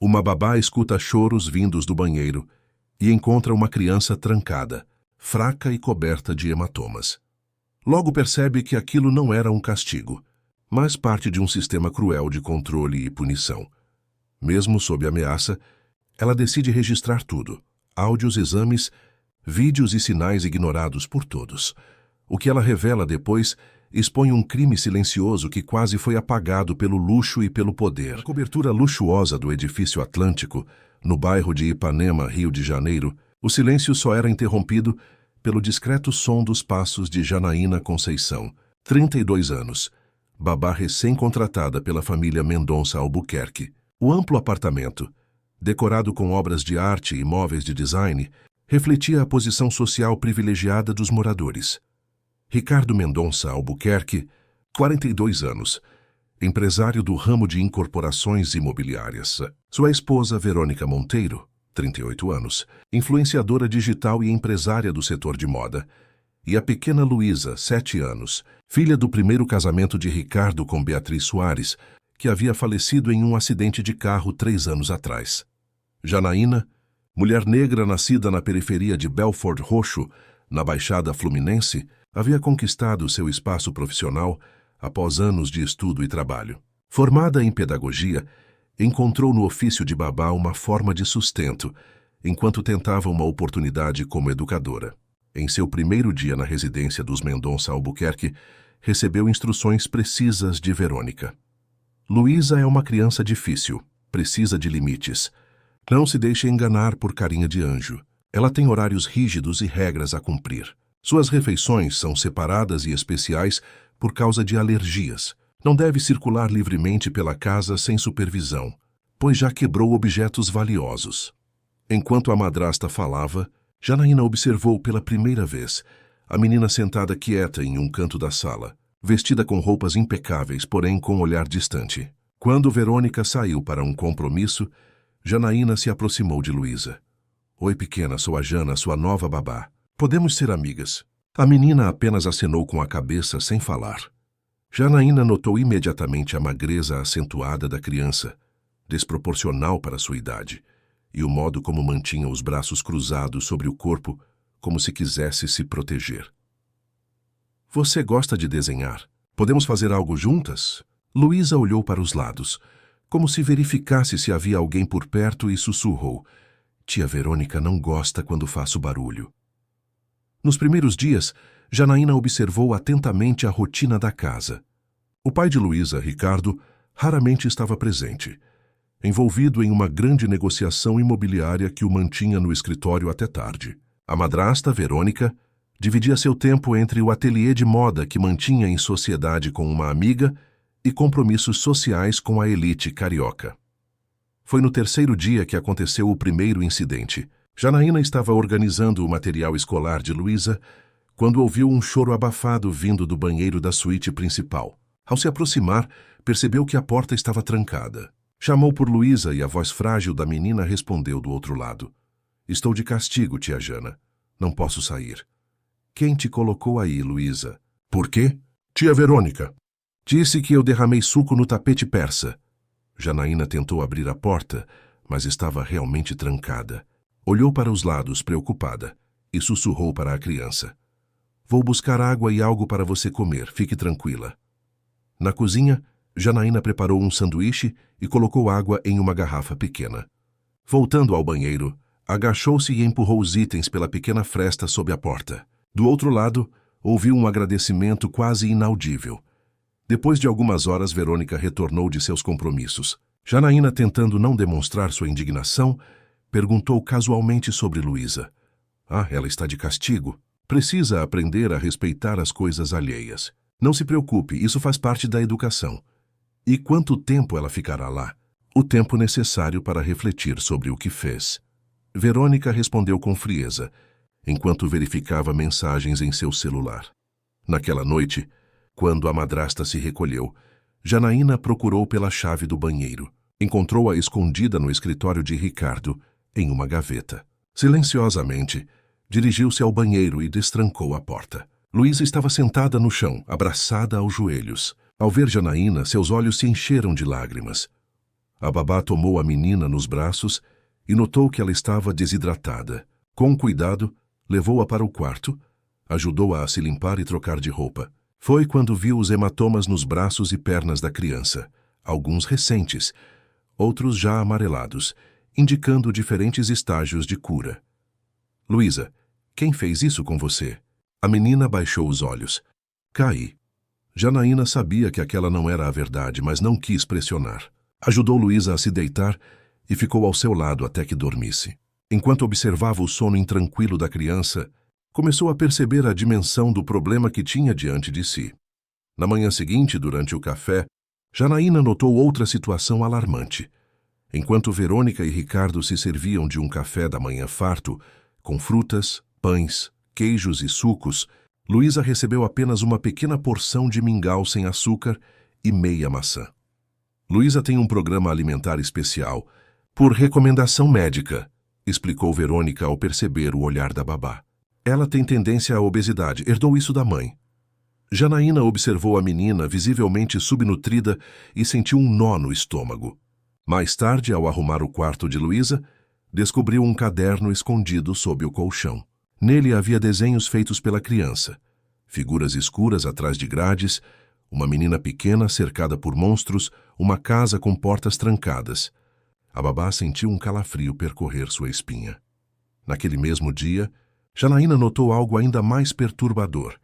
Uma babá escuta choros vindos do banheiro e encontra uma criança trancada, fraca e coberta de hematomas. Logo percebe que aquilo não era um castigo, mas parte de um sistema cruel de controle e punição. Mesmo sob ameaça, ela decide registrar tudo: áudios, exames, vídeos e sinais ignorados por todos. O que ela revela depois expõe um crime silencioso que quase foi apagado pelo luxo e pelo poder. A cobertura luxuosa do edifício Atlântico, no bairro de Ipanema, Rio de Janeiro, o silêncio só era interrompido pelo discreto som dos passos de Janaína Conceição, 32 anos, babá recém-contratada pela família Mendonça Albuquerque. O amplo apartamento, decorado com obras de arte e móveis de design, refletia a posição social privilegiada dos moradores. Ricardo Mendonça Albuquerque, 42 anos, empresário do ramo de incorporações imobiliárias. Sua esposa, Verônica Monteiro, 38 anos, influenciadora digital e empresária do setor de moda. E a pequena Luísa, 7 anos, filha do primeiro casamento de Ricardo com Beatriz Soares, que havia falecido em um acidente de carro 3 anos atrás. Janaína, mulher negra nascida na periferia de Belford Roxo, na Baixada Fluminense, havia conquistado seu espaço profissional após anos de estudo e trabalho. Formada em pedagogia, encontrou no ofício de babá uma forma de sustento, enquanto tentava uma oportunidade como educadora. Em seu primeiro dia na residência dos Mendonça Albuquerque, recebeu instruções precisas de Verônica. Luísa é uma criança difícil, precisa de limites. Não se deixe enganar por carinha de anjo. Ela tem horários rígidos e regras a cumprir. Suas refeições são separadas e especiais por causa de alergias. Não deve circular livremente pela casa sem supervisão, pois já quebrou objetos valiosos. Enquanto a madrasta falava, Janaína observou pela primeira vez a menina sentada quieta em um canto da sala, vestida com roupas impecáveis, porém com um olhar distante. Quando Verônica saiu para um compromisso, Janaína se aproximou de Luísa. Oi, pequena, sou a Jana, sua nova babá. Podemos ser amigas. A menina apenas acenou com a cabeça sem falar. Janaína notou imediatamente a magreza acentuada da criança, desproporcional para sua idade, e o modo como mantinha os braços cruzados sobre o corpo, como se quisesse se proteger. Você gosta de desenhar? Podemos fazer algo juntas? Luísa olhou para os lados, como se verificasse se havia alguém por perto e sussurrou. Tia Verônica não gosta quando faço barulho. Nos primeiros dias, Janaína observou atentamente a rotina da casa. O pai de Luísa, Ricardo, raramente estava presente, envolvido em uma grande negociação imobiliária que o mantinha no escritório até tarde. A madrasta, Verônica, dividia seu tempo entre o ateliê de moda que mantinha em sociedade com uma amiga e compromissos sociais com a elite carioca. Foi no terceiro dia que aconteceu o primeiro incidente. Janaína estava organizando o material escolar de Luísa quando ouviu um choro abafado vindo do banheiro da suíte principal. Ao se aproximar, percebeu que a porta estava trancada. Chamou por Luísa e a voz frágil da menina respondeu do outro lado. Estou de castigo, tia Jana. Não posso sair. Quem te colocou aí, Luísa? Por quê? Tia Verônica. Disse que eu derramei suco no tapete persa. Janaína tentou abrir a porta, mas estava realmente trancada. Olhou para os lados, preocupada, e sussurrou para a criança. Vou buscar água e algo para você comer, fique tranquila. Na cozinha, Janaína preparou um sanduíche e colocou água em uma garrafa pequena. Voltando ao banheiro, agachou-se e empurrou os itens pela pequena fresta sob a porta. Do outro lado, ouviu um agradecimento quase inaudível. Depois de algumas horas, Verônica retornou de seus compromissos. Janaína, tentando não demonstrar sua indignação, perguntou casualmente sobre Luísa. Ah, ela está de castigo. Precisa aprender a respeitar as coisas alheias. Não se preocupe, isso faz parte da educação. E quanto tempo ela ficará lá? O tempo necessário para refletir sobre o que fez. Verônica respondeu com frieza, enquanto verificava mensagens em seu celular. Naquela noite, quando a madrasta se recolheu, Janaína procurou pela chave do banheiro. Encontrou-a escondida no escritório de Ricardo, em uma gaveta. Silenciosamente, dirigiu-se ao banheiro e destrancou a porta. Luísa estava sentada no chão, abraçada aos joelhos. Ao ver Janaína, seus olhos se encheram de lágrimas. A babá tomou a menina nos braços e notou que ela estava desidratada. Com cuidado, levou-a para o quarto, ajudou-a a se limpar e trocar de roupa. Foi quando viu os hematomas nos braços e pernas da criança, alguns recentes, outros já amarelados, indicando diferentes estágios de cura. Luísa, quem fez isso com você? A menina baixou os olhos. Caí. Janaína sabia que aquela não era a verdade, mas não quis pressionar. Ajudou Luísa a se deitar e ficou ao seu lado até que dormisse. Enquanto observava o sono intranquilo da criança, começou a perceber a dimensão do problema que tinha diante de si. Na manhã seguinte, durante o café, Janaína notou outra situação alarmante. Enquanto Verônica e Ricardo se serviam de um café da manhã farto, com frutas, pães, queijos e sucos, Luísa recebeu apenas uma pequena porção de mingau sem açúcar e meia maçã. Luísa tem um programa alimentar especial, por recomendação médica, explicou Verônica ao perceber o olhar da babá. Ela tem tendência à obesidade, herdou isso da mãe. Janaína observou a menina visivelmente subnutrida e sentiu um nó no estômago. Mais tarde, ao arrumar o quarto de Luísa, descobriu um caderno escondido sob o colchão. Nele havia desenhos feitos pela criança, figuras escuras atrás de grades, uma menina pequena cercada por monstros, uma casa com portas trancadas. A babá sentiu um calafrio percorrer sua espinha. Naquele mesmo dia, Janaína notou algo ainda mais perturbador.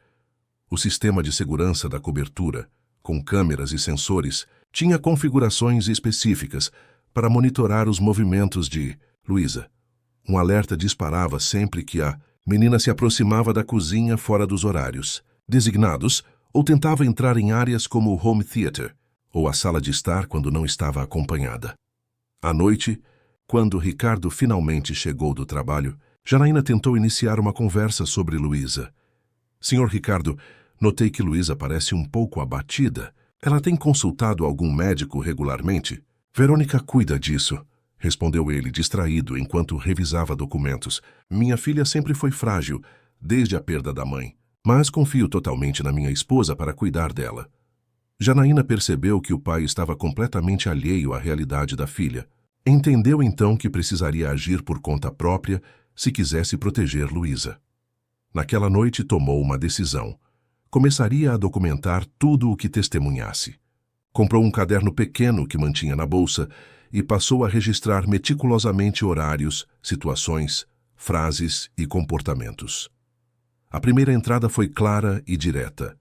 O sistema de segurança da cobertura, com câmeras e sensores, tinha configurações específicas para monitorar os movimentos de Luísa. Um alerta disparava sempre que a menina se aproximava da cozinha fora dos horários designados ou tentava entrar em áreas como o home theater, ou a sala de estar quando não estava acompanhada. À noite, quando Ricardo finalmente chegou do trabalho, Janaína tentou iniciar uma conversa sobre Luísa. Senhor Ricardo, notei que Luísa parece um pouco abatida. Ela tem consultado algum médico regularmente? Verônica cuida disso, respondeu ele, distraído, enquanto revisava documentos. Minha filha sempre foi frágil, desde a perda da mãe, mas confio totalmente na minha esposa para cuidar dela. Janaína percebeu que o pai estava completamente alheio à realidade da filha. Entendeu então que precisaria agir por conta própria se quisesse proteger Luísa. Naquela noite tomou uma decisão. Começaria a documentar tudo o que testemunhasse. Comprou um caderno pequeno que mantinha na bolsa e passou a registrar meticulosamente horários, situações, frases e comportamentos. A primeira entrada foi clara e direta.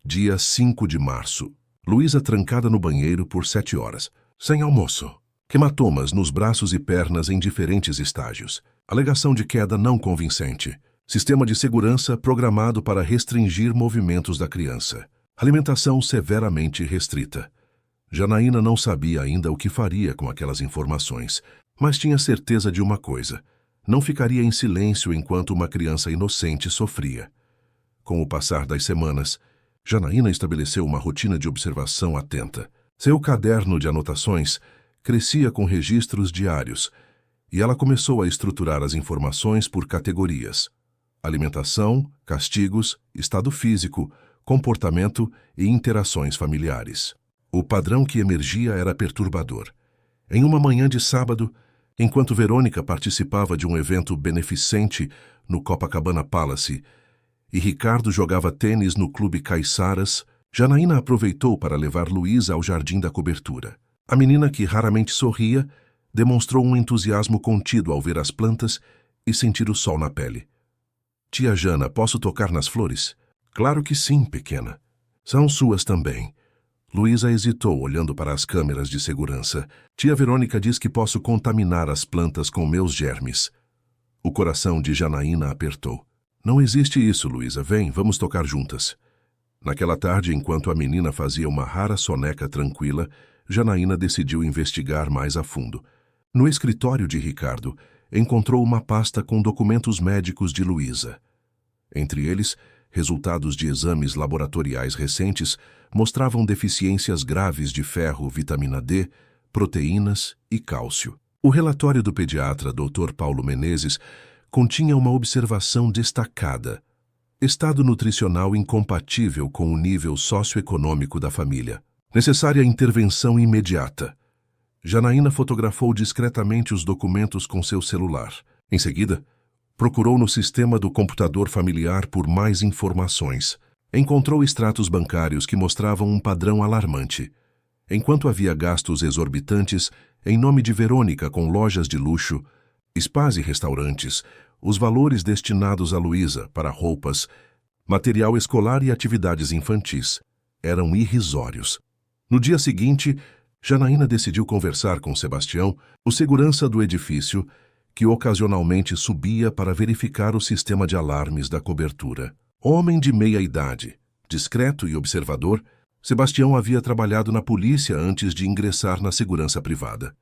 Dia 5 de março. Luísa trancada no banheiro por 7 horas, sem almoço. Hematomas nos braços e pernas em diferentes estágios. Alegação de queda não convincente. Sistema de segurança programado para restringir movimentos da criança. Alimentação severamente restrita. Janaína não sabia ainda o que faria com aquelas informações, mas tinha certeza de uma coisa: não ficaria em silêncio enquanto uma criança inocente sofria. Com o passar das semanas, Janaína estabeleceu uma rotina de observação atenta. Seu caderno de anotações crescia com registros diários, e ela começou a estruturar as informações por categorias: alimentação, castigos, estado físico, comportamento e interações familiares. O padrão que emergia era perturbador. Em uma manhã de sábado, enquanto Verônica participava de um evento beneficente no Copacabana Palace e Ricardo jogava tênis no Clube Caiçaras, Janaína aproveitou para levar Luísa ao jardim da cobertura. A menina, que raramente sorria, demonstrou um entusiasmo contido ao ver as plantas e sentir o sol na pele. Tia Jana, posso tocar nas flores? Claro que sim, pequena. São suas também. Luísa hesitou, olhando para as câmeras de segurança. Tia Verônica diz que posso contaminar as plantas com meus germes. O coração de Janaína apertou. Não existe isso, Luísa. Vem, vamos tocar juntas. Naquela tarde, enquanto a menina fazia uma rara soneca tranquila, Janaína decidiu investigar mais a fundo. No escritório de Ricardo, encontrou uma pasta com documentos médicos de Luísa. Entre eles, resultados de exames laboratoriais recentes mostravam deficiências graves de ferro, vitamina D, proteínas e cálcio. O relatório do pediatra Dr. Paulo Menezes continha uma observação destacada: estado nutricional incompatível com o nível socioeconômico da família. Necessária intervenção imediata. Janaína fotografou discretamente os documentos com seu celular. Em seguida, procurou no sistema do computador familiar por mais informações. Encontrou extratos bancários que mostravam um padrão alarmante. Enquanto havia gastos exorbitantes em nome de Verônica com lojas de luxo, spas e restaurantes, os valores destinados a Luísa para roupas, material escolar e atividades infantis eram irrisórios. No dia seguinte, Janaína decidiu conversar com Sebastião, o segurança do edifício, que ocasionalmente subia para verificar o sistema de alarmes da cobertura. Homem de meia idade, discreto e observador, Sebastião havia trabalhado na polícia antes de ingressar na segurança privada.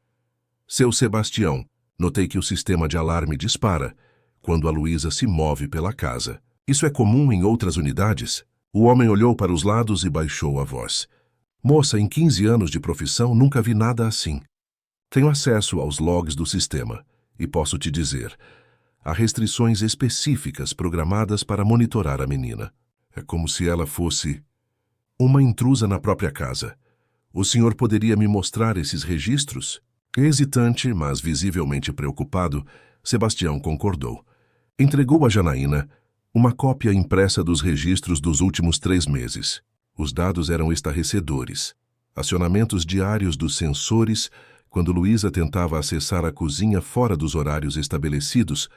Seu Sebastião, notei que o sistema de alarme dispara quando a Luísa se move pela casa. Isso é comum em outras unidades? O homem olhou para os lados e baixou a voz. Moça, em 15 anos de profissão, nunca vi nada assim. Tenho acesso aos logs do sistema e posso te dizer, há restrições específicas programadas para monitorar a menina. É como se ela fosse uma intrusa na própria casa. O senhor poderia me mostrar esses registros? Hesitante, mas visivelmente preocupado, Sebastião concordou. Entregou a Janaína uma cópia impressa dos registros dos últimos 3 meses. Os dados eram estarrecedores. Acionamentos diários dos sensores quando Luísa tentava acessar a cozinha fora dos horários estabelecidos,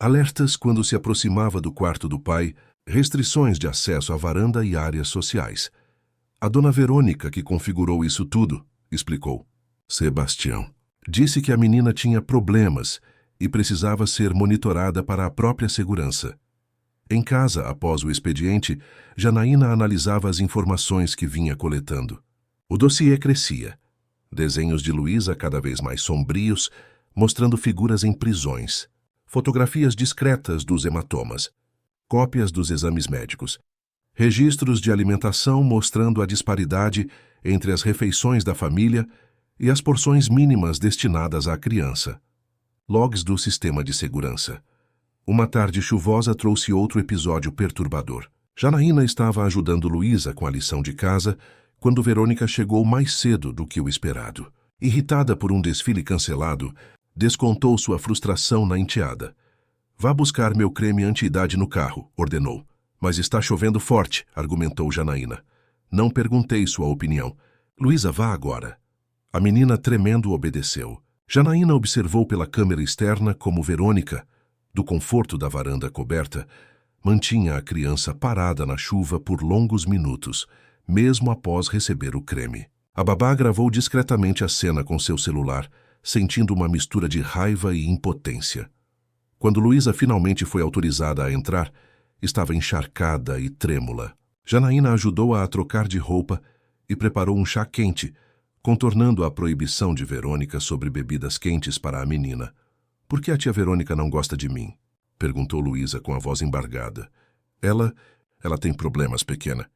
alertas quando se aproximava do quarto do pai, restrições de acesso à varanda e áreas sociais. A dona Verônica que configurou isso tudo, explicou. Sebastião disse que a menina tinha problemas e precisava ser monitorada para a própria segurança. Em casa, após o expediente, Janaína analisava as informações que vinha coletando. O dossiê crescia. Desenhos de Luísa cada vez mais sombrios, mostrando figuras em prisões. Fotografias discretas dos hematomas. Cópias dos exames médicos. Registros de alimentação mostrando a disparidade entre as refeições da família e as porções mínimas destinadas à criança. Logs do sistema de segurança. Uma tarde chuvosa trouxe outro episódio perturbador. Janaína estava ajudando Luísa com a lição de casa quando Verônica chegou mais cedo do que o esperado. Irritada por um desfile cancelado, descontou sua frustração na enteada. Vá buscar meu creme anti-idade no carro, ordenou. Mas está chovendo forte, argumentou Janaína. Não perguntei sua opinião. Luísa, vá agora. A menina tremendo obedeceu. Janaína observou pela câmera externa como Verônica, do conforto da varanda coberta, mantinha a criança parada na chuva por longos minutos, mesmo após receber o creme. A babá gravou discretamente a cena com seu celular, sentindo uma mistura de raiva e impotência. Quando Luísa finalmente foi autorizada a entrar, estava encharcada e trêmula. Janaína ajudou-a a trocar de roupa e preparou um chá quente, contornando a proibição de Verônica sobre bebidas quentes para a menina. Por que a tia Verônica não gosta de mim? Perguntou Luísa com a voz embargada. Ela tem problemas, pequena.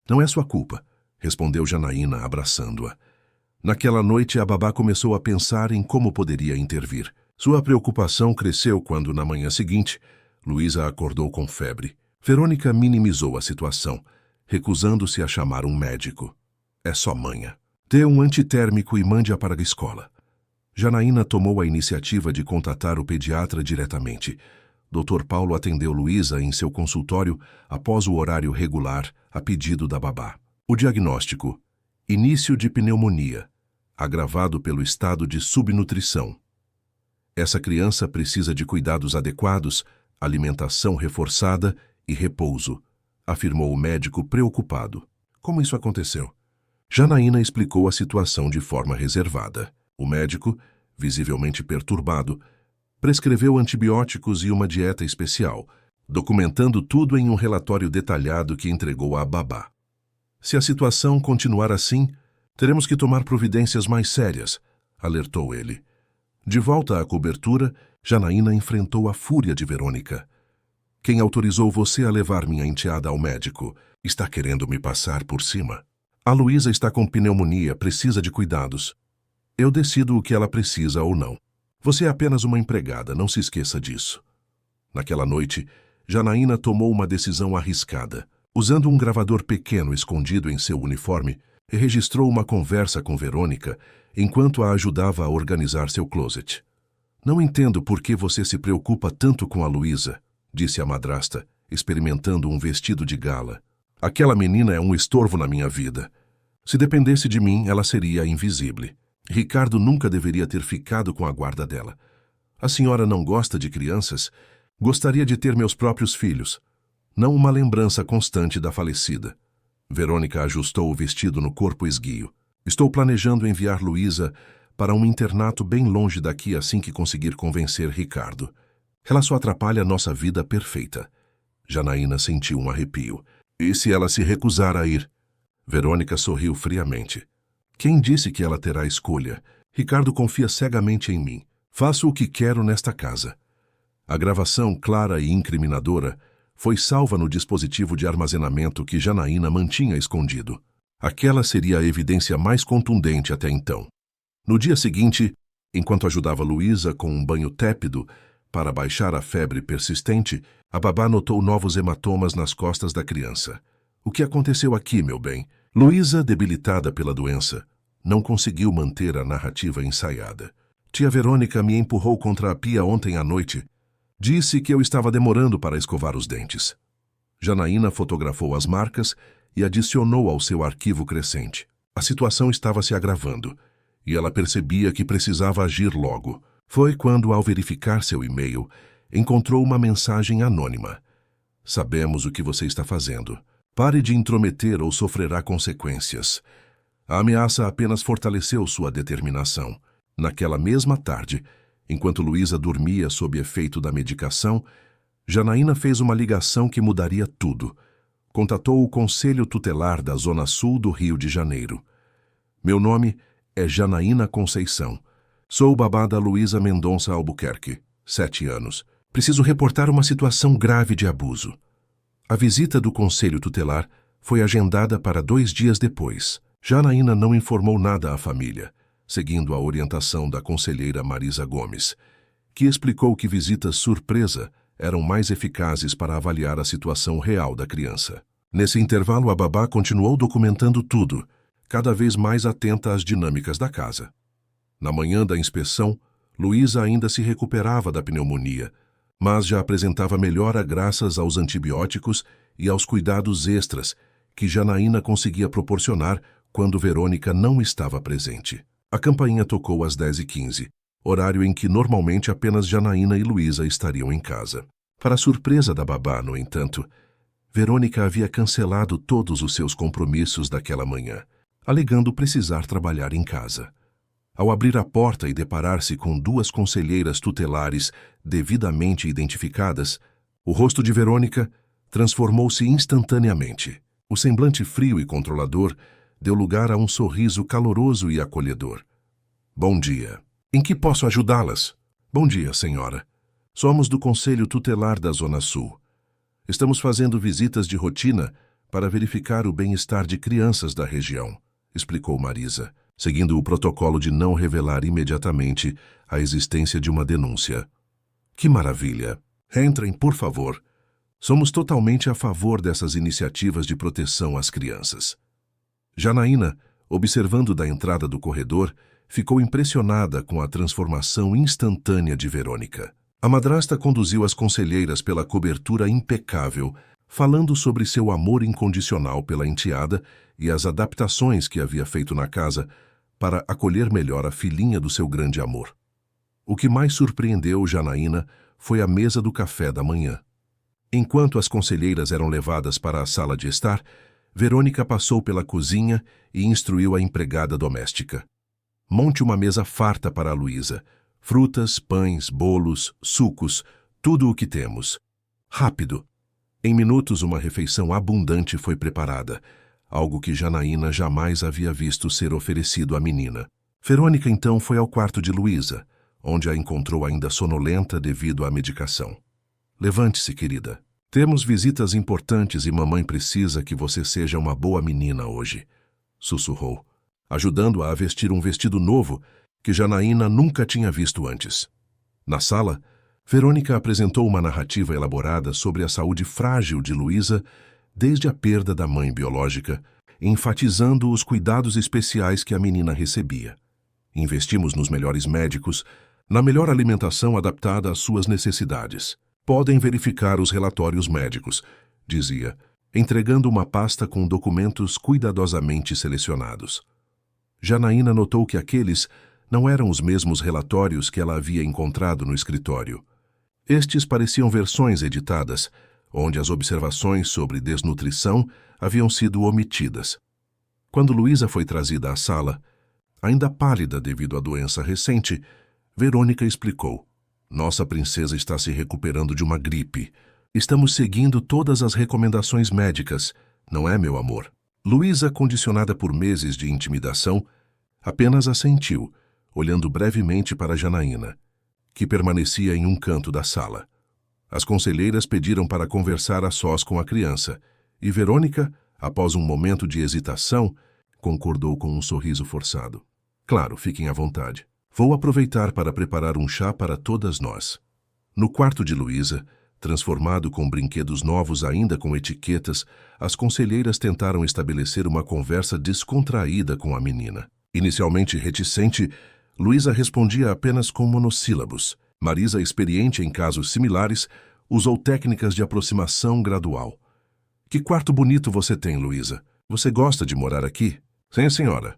Não é sua culpa, respondeu Janaína, abraçando-a. Naquela noite, a babá começou a pensar em como poderia intervir. Sua preocupação cresceu quando, na manhã seguinte, Luísa acordou com febre. Verônica minimizou a situação, recusando-se a chamar um médico. É só manha. Dê um antitérmico e mande-a para a escola. Janaína tomou a iniciativa de contatar o pediatra diretamente. Dr. Paulo atendeu Luísa em seu consultório após o horário regular, a pedido da babá. O diagnóstico: início de pneumonia, agravado pelo estado de subnutrição. Essa criança precisa de cuidados adequados, alimentação reforçada e repouso, afirmou o médico preocupado. Como isso aconteceu? Janaína explicou a situação de forma reservada. O médico, visivelmente perturbado, prescreveu antibióticos e uma dieta especial, documentando tudo em um relatório detalhado que entregou à babá. Se a situação continuar assim, teremos que tomar providências mais sérias, alertou ele. De volta à cobertura, Janaína enfrentou a fúria de Verônica. Quem autorizou você a levar minha enteada ao médico? Está querendo me passar por cima? A Luísa está com pneumonia, precisa de cuidados. Eu decido o que ela precisa ou não. Você é apenas uma empregada, não se esqueça disso. Naquela noite, Janaína tomou uma decisão arriscada. Usando um gravador pequeno escondido em seu uniforme, registrou uma conversa com Verônica enquanto a ajudava a organizar seu closet. Não entendo por que você se preocupa tanto com a Luísa, disse a madrasta, experimentando um vestido de gala. Aquela menina é um estorvo na minha vida. Se dependesse de mim, ela seria invisível. Ricardo nunca deveria ter ficado com a guarda dela. A senhora não gosta de crianças? Gostaria de ter meus próprios filhos, não uma lembrança constante da falecida. Verônica ajustou o vestido no corpo esguio. Estou planejando enviar Luísa para um internato bem longe daqui assim que conseguir convencer Ricardo. Ela só atrapalha nossa vida perfeita. Janaína sentiu um arrepio. E se ela se recusar a ir? Verônica sorriu friamente. Quem disse que ela terá escolha? Ricardo confia cegamente em mim. Faço o que quero nesta casa. A gravação, clara e incriminadora, foi salva no dispositivo de armazenamento que Janaína mantinha escondido. Aquela seria a evidência mais contundente até então. No dia seguinte, enquanto ajudava Luísa com um banho tépido para baixar a febre persistente, a babá notou novos hematomas nas costas da criança. O que aconteceu aqui, meu bem? Luísa, debilitada pela doença, não conseguiu manter a narrativa ensaiada. Tia Verônica me empurrou contra a pia ontem à noite. Disse que eu estava demorando para escovar os dentes. Janaína fotografou as marcas e adicionou ao seu arquivo crescente. A situação estava se agravando, e ela percebia que precisava agir logo. Foi quando, ao verificar seu e-mail, encontrou uma mensagem anônima. Sabemos o que você está fazendo. Pare de intrometer ou sofrerá consequências. A ameaça apenas fortaleceu sua determinação. Naquela mesma tarde, enquanto Luísa dormia sob efeito da medicação, Janaína fez uma ligação que mudaria tudo. Contatou o Conselho Tutelar da Zona Sul do Rio de Janeiro. Meu nome é Janaína Conceição. Sou babá da Luísa Mendonça Albuquerque, 7 anos. Preciso reportar uma situação grave de abuso. A visita do Conselho Tutelar foi agendada para 2 dias depois. Janaína não informou nada à família, seguindo a orientação da conselheira Marisa Gomes, que explicou que visitas surpresa eram mais eficazes para avaliar a situação real da criança. Nesse intervalo, a babá continuou documentando tudo, cada vez mais atenta às dinâmicas da casa. Na manhã da inspeção, Luísa ainda se recuperava da pneumonia, mas já apresentava melhora graças aos antibióticos e aos cuidados extras que Janaína conseguia proporcionar quando Verônica não estava presente. A campainha tocou às 10h15, horário em que normalmente apenas Janaína e Luísa estariam em casa. Para a surpresa da babá, no entanto, Verônica havia cancelado todos os seus compromissos daquela manhã, alegando precisar trabalhar em casa. Ao abrir a porta e deparar-se com 2 conselheiras tutelares devidamente identificadas, o rosto de Verônica transformou-se instantaneamente. O semblante frio e controlador deu lugar a um sorriso caloroso e acolhedor. Bom dia. Em que posso ajudá-las? Bom dia, senhora. Somos do Conselho Tutelar da Zona Sul. Estamos fazendo visitas de rotina para verificar o bem-estar de crianças da região, explicou Marisa, seguindo o protocolo de não revelar imediatamente a existência de uma denúncia. Que maravilha! Entrem, por favor. Somos totalmente a favor dessas iniciativas de proteção às crianças. Janaína, observando da entrada do corredor, ficou impressionada com a transformação instantânea de Verônica. A madrasta conduziu as conselheiras pela cobertura impecável, falando sobre seu amor incondicional pela enteada e as adaptações que havia feito na casa para acolher melhor a filhinha do seu grande amor. O que mais surpreendeu Janaína foi a mesa do café da manhã. Enquanto as conselheiras eram levadas para a sala de estar, Verônica passou pela cozinha e instruiu a empregada doméstica. Monte uma mesa farta para a Luísa. Frutas, pães, bolos, sucos, tudo o que temos. Rápido. Em minutos, uma refeição abundante foi preparada, algo que Janaína jamais havia visto ser oferecido à menina. Verônica então foi ao quarto de Luísa, onde a encontrou ainda sonolenta devido à medicação. Levante-se, querida. Temos visitas importantes e mamãe precisa que você seja uma boa menina hoje, sussurrou, ajudando-a a vestir um vestido novo que Janaína nunca tinha visto antes. Na sala, Verônica apresentou uma narrativa elaborada sobre a saúde frágil de Luísa desde a perda da mãe biológica, enfatizando os cuidados especiais que a menina recebia. Investimos nos melhores médicos, na melhor alimentação adaptada às suas necessidades. Podem verificar os relatórios médicos, dizia, entregando uma pasta com documentos cuidadosamente selecionados. Janaína notou que aqueles não eram os mesmos relatórios que ela havia encontrado no escritório. Estes pareciam versões editadas, onde as observações sobre desnutrição haviam sido omitidas. Quando Luísa foi trazida à sala, ainda pálida devido à doença recente, Verônica explicou: "Nossa princesa está se recuperando de uma gripe. Estamos seguindo todas as recomendações médicas, não é, meu amor?" Luísa, condicionada por meses de intimidação, apenas assentiu, olhando brevemente para Janaína, que permanecia em um canto da sala. As conselheiras pediram para conversar a sós com a criança, e Verônica, após um momento de hesitação, concordou com um sorriso forçado. "Claro, fiquem à vontade. Vou aproveitar para preparar um chá para todas nós." No quarto de Luísa, transformado com brinquedos novos ainda com etiquetas, as conselheiras tentaram estabelecer uma conversa descontraída com a menina. Inicialmente reticente, Luísa respondia apenas com monossílabos. Marisa, experiente em casos similares, usou técnicas de aproximação gradual. "Que quarto bonito você tem, Luísa. Você gosta de morar aqui?" "Sim, senhora."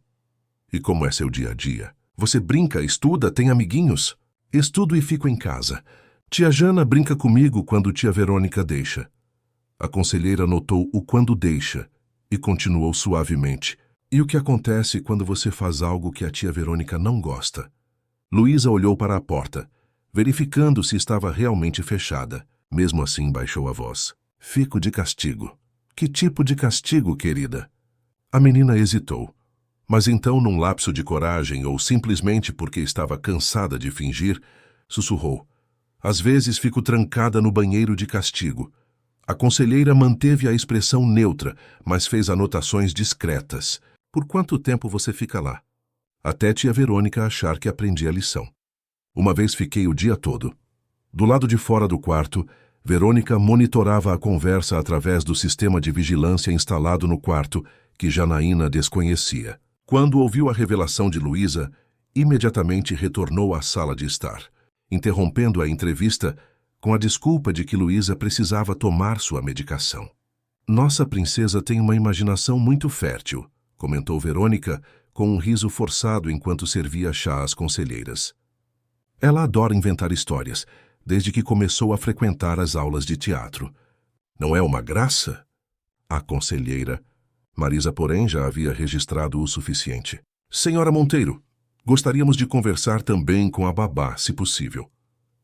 "E como é seu dia a dia? Você brinca, estuda, tem amiguinhos?" "Estudo e fico em casa. Tia Jana brinca comigo quando tia Verônica deixa." A conselheira notou o "quando deixa" e continuou suavemente: "E o que acontece quando você faz algo que a tia Verônica não gosta?" Luísa olhou para a porta, verificando se estava realmente fechada. Mesmo assim, baixou a voz: "Fico de castigo." "Que tipo de castigo, querida?" A menina hesitou, mas então, num lapso de coragem ou simplesmente porque estava cansada de fingir, sussurrou: "Às vezes fico trancada no banheiro de castigo." A conselheira manteve a expressão neutra, mas fez anotações discretas. "Por quanto tempo você fica lá?" "Até tia Verônica achar que aprendi a lição." "Uma vez fiquei o dia todo." Do lado de fora do quarto, Verônica monitorava a conversa através do sistema de vigilância instalado no quarto, que Janaína desconhecia. Quando ouviu a revelação de Luísa, imediatamente retornou à sala de estar, interrompendo a entrevista com a desculpa de que Luísa precisava tomar sua medicação. "Nossa princesa tem uma imaginação muito fértil", comentou Verônica, com um riso forçado enquanto servia chá às conselheiras. "Ela adora inventar histórias, desde que começou a frequentar as aulas de teatro." "Não é uma graça?" A conselheira Marisa, porém, já havia registrado o suficiente. "Senhora Monteiro, gostaríamos de conversar também com a babá, se possível."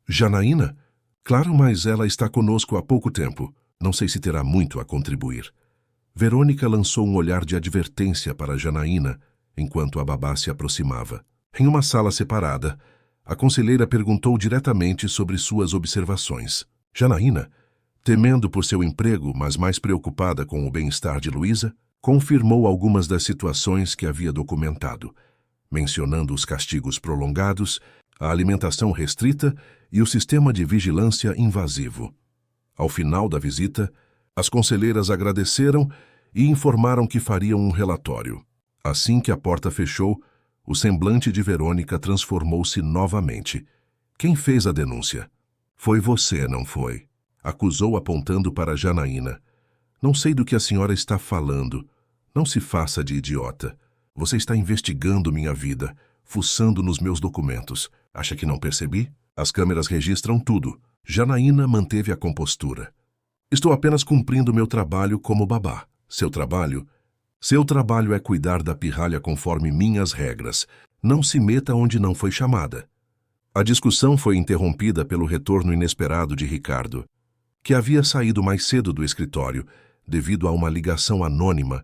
"Janaína? Claro, mas ela está conosco há pouco tempo. Não sei se terá muito a contribuir." Verônica lançou um olhar de advertência para Janaína, enquanto a babá se aproximava. Em uma sala separada, a conselheira perguntou diretamente sobre suas observações. Janaína, temendo por seu emprego, mas mais preocupada com o bem-estar de Luísa, confirmou algumas das situações que havia documentado, mencionando os castigos prolongados, a alimentação restrita e o sistema de vigilância invasivo. Ao final da visita, as conselheiras agradeceram e informaram que fariam um relatório. Assim que a porta fechou, o semblante de Verônica transformou-se novamente. "Quem fez a denúncia?" "Foi você, não foi?" acusou apontando para Janaína. "Não sei do que a senhora está falando. Não se faça de idiota. Você está investigando minha vida, fuçando nos meus documentos. Acha que não percebi? As câmeras registram tudo." Janaína manteve a compostura. "Estou apenas cumprindo meu trabalho como babá." "Seu trabalho? Seu trabalho é cuidar da pirralha conforme minhas regras. Não se meta onde não foi chamada." A discussão foi interrompida pelo retorno inesperado de Ricardo, que havia saído mais cedo do escritório devido a uma ligação anônima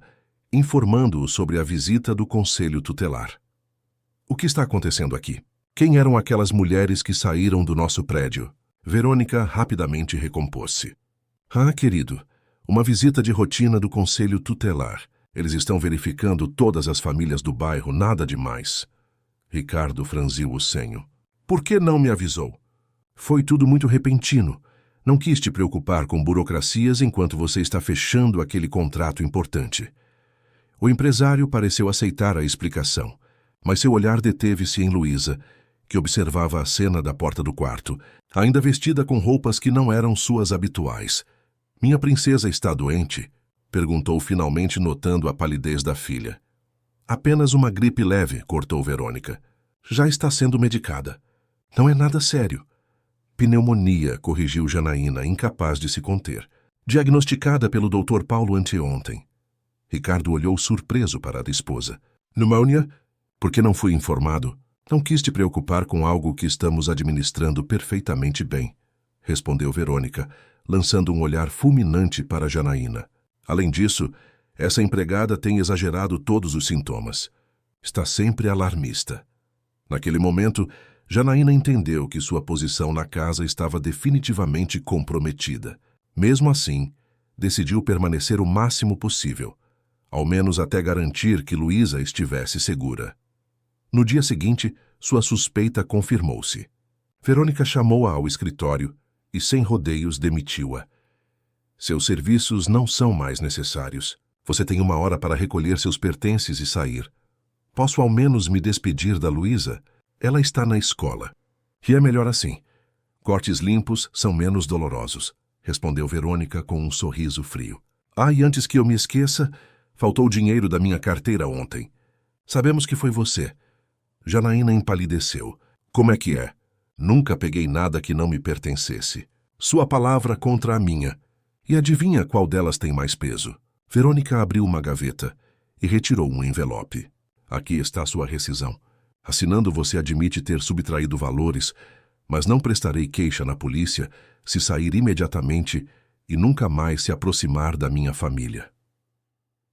informando-o sobre a visita do conselho tutelar. "O que está acontecendo aqui? Quem eram aquelas mulheres que saíram do nosso prédio?" Verônica rapidamente recompôs-se. "Ah, querido, uma visita de rotina do conselho tutelar. Eles estão verificando todas as famílias do bairro, nada demais." Ricardo franziu o senho. "Por que não me avisou?" "Foi tudo muito repentino. Não quis te preocupar com burocracias enquanto você está fechando aquele contrato importante." O empresário pareceu aceitar a explicação, Mas seu olhar deteve-se em Luísa, que observava a cena da porta do quarto, ainda vestida com roupas que não eram suas habituais. Minha princesa está doente? Perguntou finalmente, notando a palidez da filha. Apenas uma gripe leve, cortou Verônica. Já está sendo medicada. Não é nada sério. Pneumonia, corrigiu Janaína, incapaz de se conter. Diagnosticada pelo Dr. Paulo anteontem. Ricardo olhou surpreso para a esposa. Pneumonia? Por que não fui informado? Não quis te preocupar com algo que estamos administrando perfeitamente bem, respondeu Verônica, lançando um olhar fulminante para Janaína. Além disso, essa empregada tem exagerado todos os sintomas. Está sempre alarmista. Naquele momento, Janaína entendeu que sua posição na casa estava definitivamente comprometida. Mesmo assim, decidiu permanecer o máximo possível, ao menos até garantir que Luísa estivesse segura. No dia seguinte, sua suspeita confirmou-se. Verônica chamou-a ao escritório e, sem rodeios, demitiu-a. Seus serviços não são mais necessários. Você tem 1 hora para recolher seus pertences e sair. Posso ao menos me despedir da Luísa? Ela está na escola. E é melhor assim. Cortes limpos são menos dolorosos, respondeu Verônica com um sorriso frio. E antes que eu me esqueça, faltou o dinheiro da minha carteira ontem. Sabemos que foi você. Janaína empalideceu. Como é que é? Nunca peguei nada que não me pertencesse. Sua palavra contra a minha. E adivinha qual delas tem mais peso? Verônica abriu uma gaveta e retirou um envelope. Aqui está sua rescisão. Assinando, você admite ter subtraído valores, mas não prestarei queixa na polícia se sair imediatamente e nunca mais se aproximar da minha família.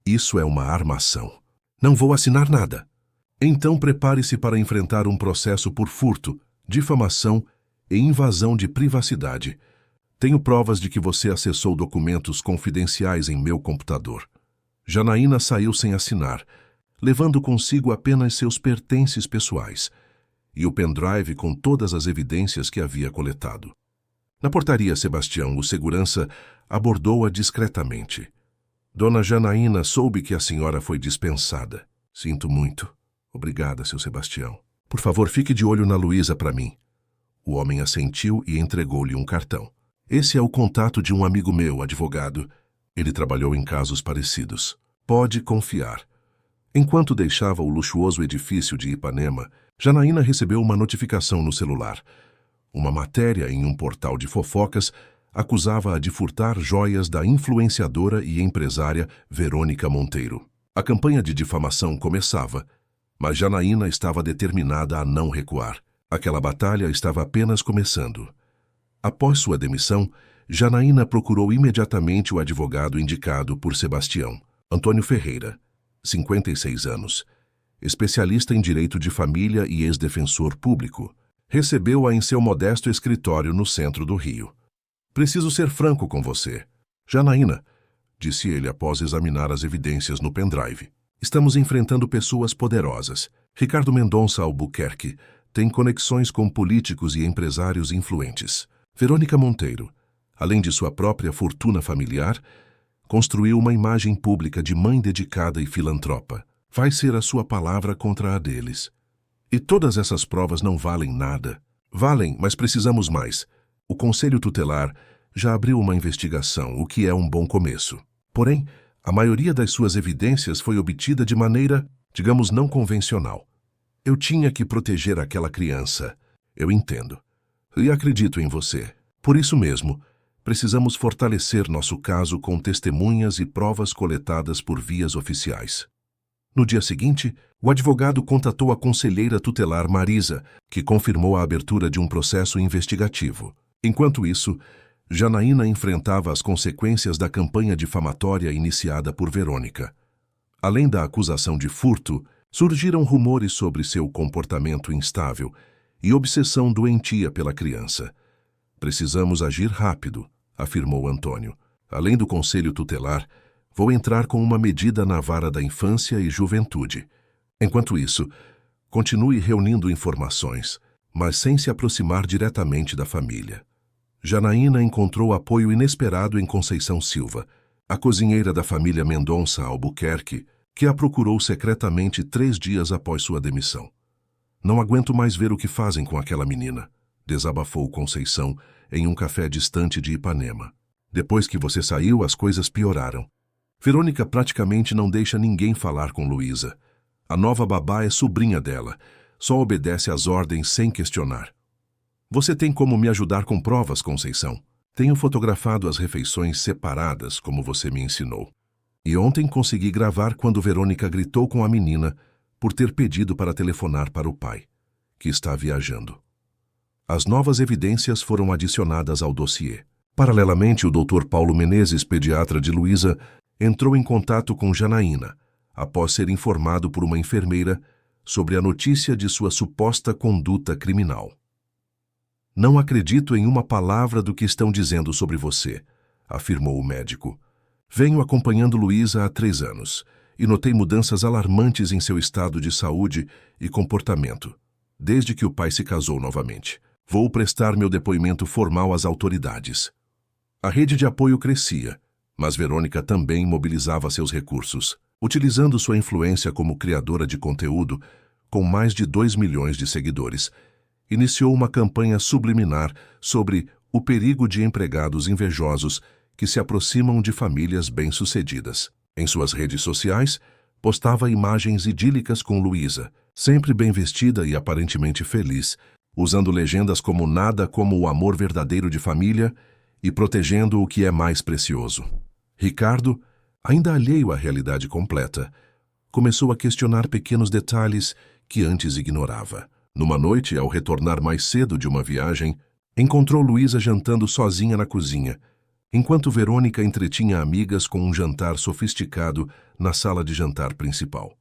Isso é uma armação. Não vou assinar nada. Então prepare-se para enfrentar um processo por furto, difamação e invasão de privacidade. Tenho provas de que você acessou documentos confidenciais em meu computador. Janaína saiu sem assinar, levando consigo apenas seus pertences pessoais e o pendrive com todas as evidências que havia coletado. Na portaria, Sebastião, o segurança, abordou-a discretamente. Dona Janaína, soube que a senhora foi dispensada. Sinto muito. Obrigada, seu Sebastião. Por favor, fique de olho na Luísa para mim. O homem assentiu e entregou-lhe um cartão. Esse é o contato de um amigo meu, advogado. Ele trabalhou em casos parecidos. Pode confiar. Enquanto deixava o luxuoso edifício de Ipanema, Janaína recebeu uma notificação no celular. Uma matéria em um portal de fofocas acusava-a de furtar joias da influenciadora e empresária Verônica Monteiro. A campanha de difamação começava, mas Janaína estava determinada a não recuar. Aquela batalha estava apenas começando. Após sua demissão, Janaína procurou imediatamente o advogado indicado por Sebastião, Antônio Ferreira, 56 anos, especialista em direito de família e ex-defensor público. Recebeu-a em seu modesto escritório no centro do Rio. Preciso ser franco com você. Janaína, disse ele após examinar as evidências no pendrive. Estamos enfrentando pessoas poderosas. Ricardo Mendonça Albuquerque tem conexões com políticos e empresários influentes. Verônica Monteiro, além de sua própria fortuna familiar, construiu uma imagem pública de mãe dedicada e filantropa. Vai ser a sua palavra contra a deles. E todas essas provas não valem nada. Valem, mas precisamos mais. O Conselho Tutelar já abriu uma investigação, o que é um bom começo. Porém, a maioria das suas evidências foi obtida de maneira, digamos, não convencional. Eu tinha que proteger aquela criança. Eu entendo. E acredito em você. Por isso mesmo, precisamos fortalecer nosso caso com testemunhas e provas coletadas por vias oficiais. No dia seguinte, o advogado contatou a conselheira tutelar Marisa, que confirmou a abertura de um processo investigativo. Enquanto isso, Janaína enfrentava as consequências da campanha difamatória iniciada por Verônica. Além da acusação de furto, surgiram rumores sobre seu comportamento instável e obsessão doentia pela criança. Precisamos agir rápido, afirmou Antônio. Além do conselho tutelar, vou entrar com uma medida na vara da infância e juventude. Enquanto isso, continue reunindo informações, mas sem se aproximar diretamente da família. Janaína encontrou apoio inesperado em Conceição Silva, a cozinheira da família Mendonça Albuquerque, que a procurou secretamente 3 dias após sua demissão. Não aguento mais ver o que fazem com aquela menina, desabafou Conceição em um café distante de Ipanema. Depois que você saiu, as coisas pioraram. Verônica praticamente não deixa ninguém falar com Luísa. A nova babá é sobrinha dela, só obedece às ordens sem questionar. Você tem como me ajudar com provas, Conceição? Tenho fotografado as refeições separadas, como você me ensinou. E ontem consegui gravar quando Verônica gritou com a menina por ter pedido para telefonar para o pai, que está viajando. As novas evidências foram adicionadas ao dossiê. Paralelamente, o Dr. Paulo Menezes, pediatra de Luísa, entrou em contato com Janaína, após ser informado por uma enfermeira sobre a notícia de sua suposta conduta criminal. Não acredito em uma palavra do que estão dizendo sobre você, afirmou o médico. Venho acompanhando Luísa há 3 anos e notei mudanças alarmantes em seu estado de saúde e comportamento, desde que o pai se casou novamente. Vou prestar meu depoimento formal às autoridades. A rede de apoio crescia, mas Verônica também mobilizava seus recursos, utilizando sua influência como criadora de conteúdo, com mais de 2 milhões de seguidores. Iniciou uma campanha subliminar sobre o perigo de empregados invejosos que se aproximam de famílias bem-sucedidas. Em suas redes sociais, postava imagens idílicas com Luísa, sempre bem vestida e aparentemente feliz, usando legendas como nada como o amor verdadeiro de família e protegendo o que é mais precioso. Ricardo, ainda alheio à realidade completa, começou a questionar pequenos detalhes que antes ignorava. Numa noite, ao retornar mais cedo de uma viagem, encontrou Luísa jantando sozinha na cozinha, enquanto Verônica entretinha amigas com um jantar sofisticado na sala de jantar principal.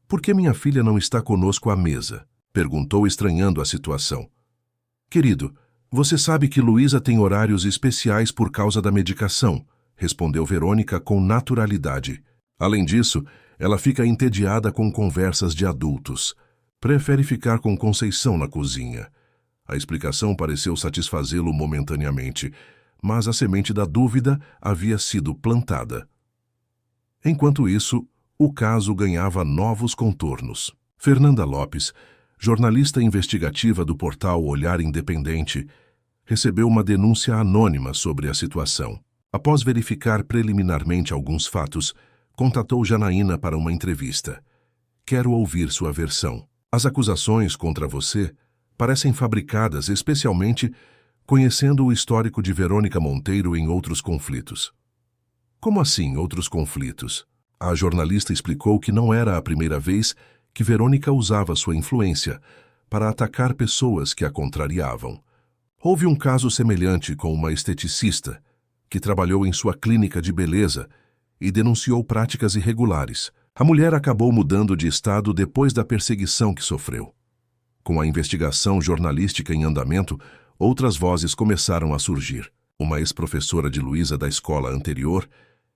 "Por que minha filha não está conosco à mesa?" perguntou, estranhando a situação. "Querido, você sabe que Luísa tem horários especiais por causa da medicação", respondeu Verônica com naturalidade. Além disso, ela fica entediada com conversas de adultos. Prefere ficar com Conceição na cozinha. A explicação pareceu satisfazê-lo momentaneamente, mas a semente da dúvida havia sido plantada. Enquanto isso, o caso ganhava novos contornos. Fernanda Lopes, jornalista investigativa do portal Olhar Independente, recebeu uma denúncia anônima sobre a situação. Após verificar preliminarmente alguns fatos, contatou Janaína para uma entrevista. "Quero ouvir sua versão. As acusações contra você parecem fabricadas, especialmente conhecendo o histórico de Verônica Monteiro em outros conflitos." "Como assim, outros conflitos?" A jornalista explicou que não era a primeira vez que Verônica usava sua influência para atacar pessoas que a contrariavam. Houve um caso semelhante com uma esteticista que trabalhou em sua clínica de beleza e denunciou práticas irregulares. A mulher acabou mudando de estado depois da perseguição que sofreu. Com a investigação jornalística em andamento, outras vozes começaram a surgir. Uma ex-professora de Luísa da escola anterior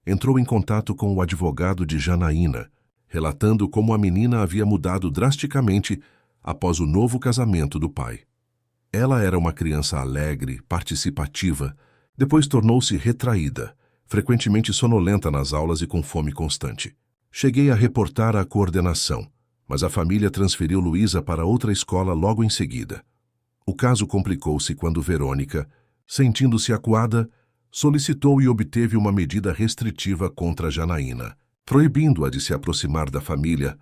entrou em contato com o advogado de Janaína, relatando como a menina havia mudado drasticamente após o novo casamento do pai. Ela era uma criança alegre, participativa, depois tornou-se retraída, frequentemente sonolenta nas aulas e com fome constante. Cheguei a reportar à coordenação, mas a família transferiu Luísa para outra escola logo em seguida. O caso complicou-se quando Verônica, sentindo-se acuada, solicitou e obteve uma medida restritiva contra Janaína, proibindo-a de se aproximar da família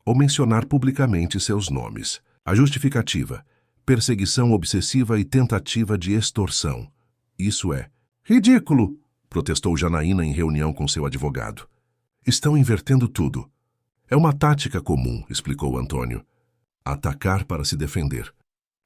ou mencionar publicamente seus nomes. A justificativa: perseguição obsessiva e tentativa de extorsão. "Isso é ridículo", protestou Janaína em reunião com seu advogado. "Estão invertendo tudo. É uma tática comum", explicou Antônio. "Atacar para se defender.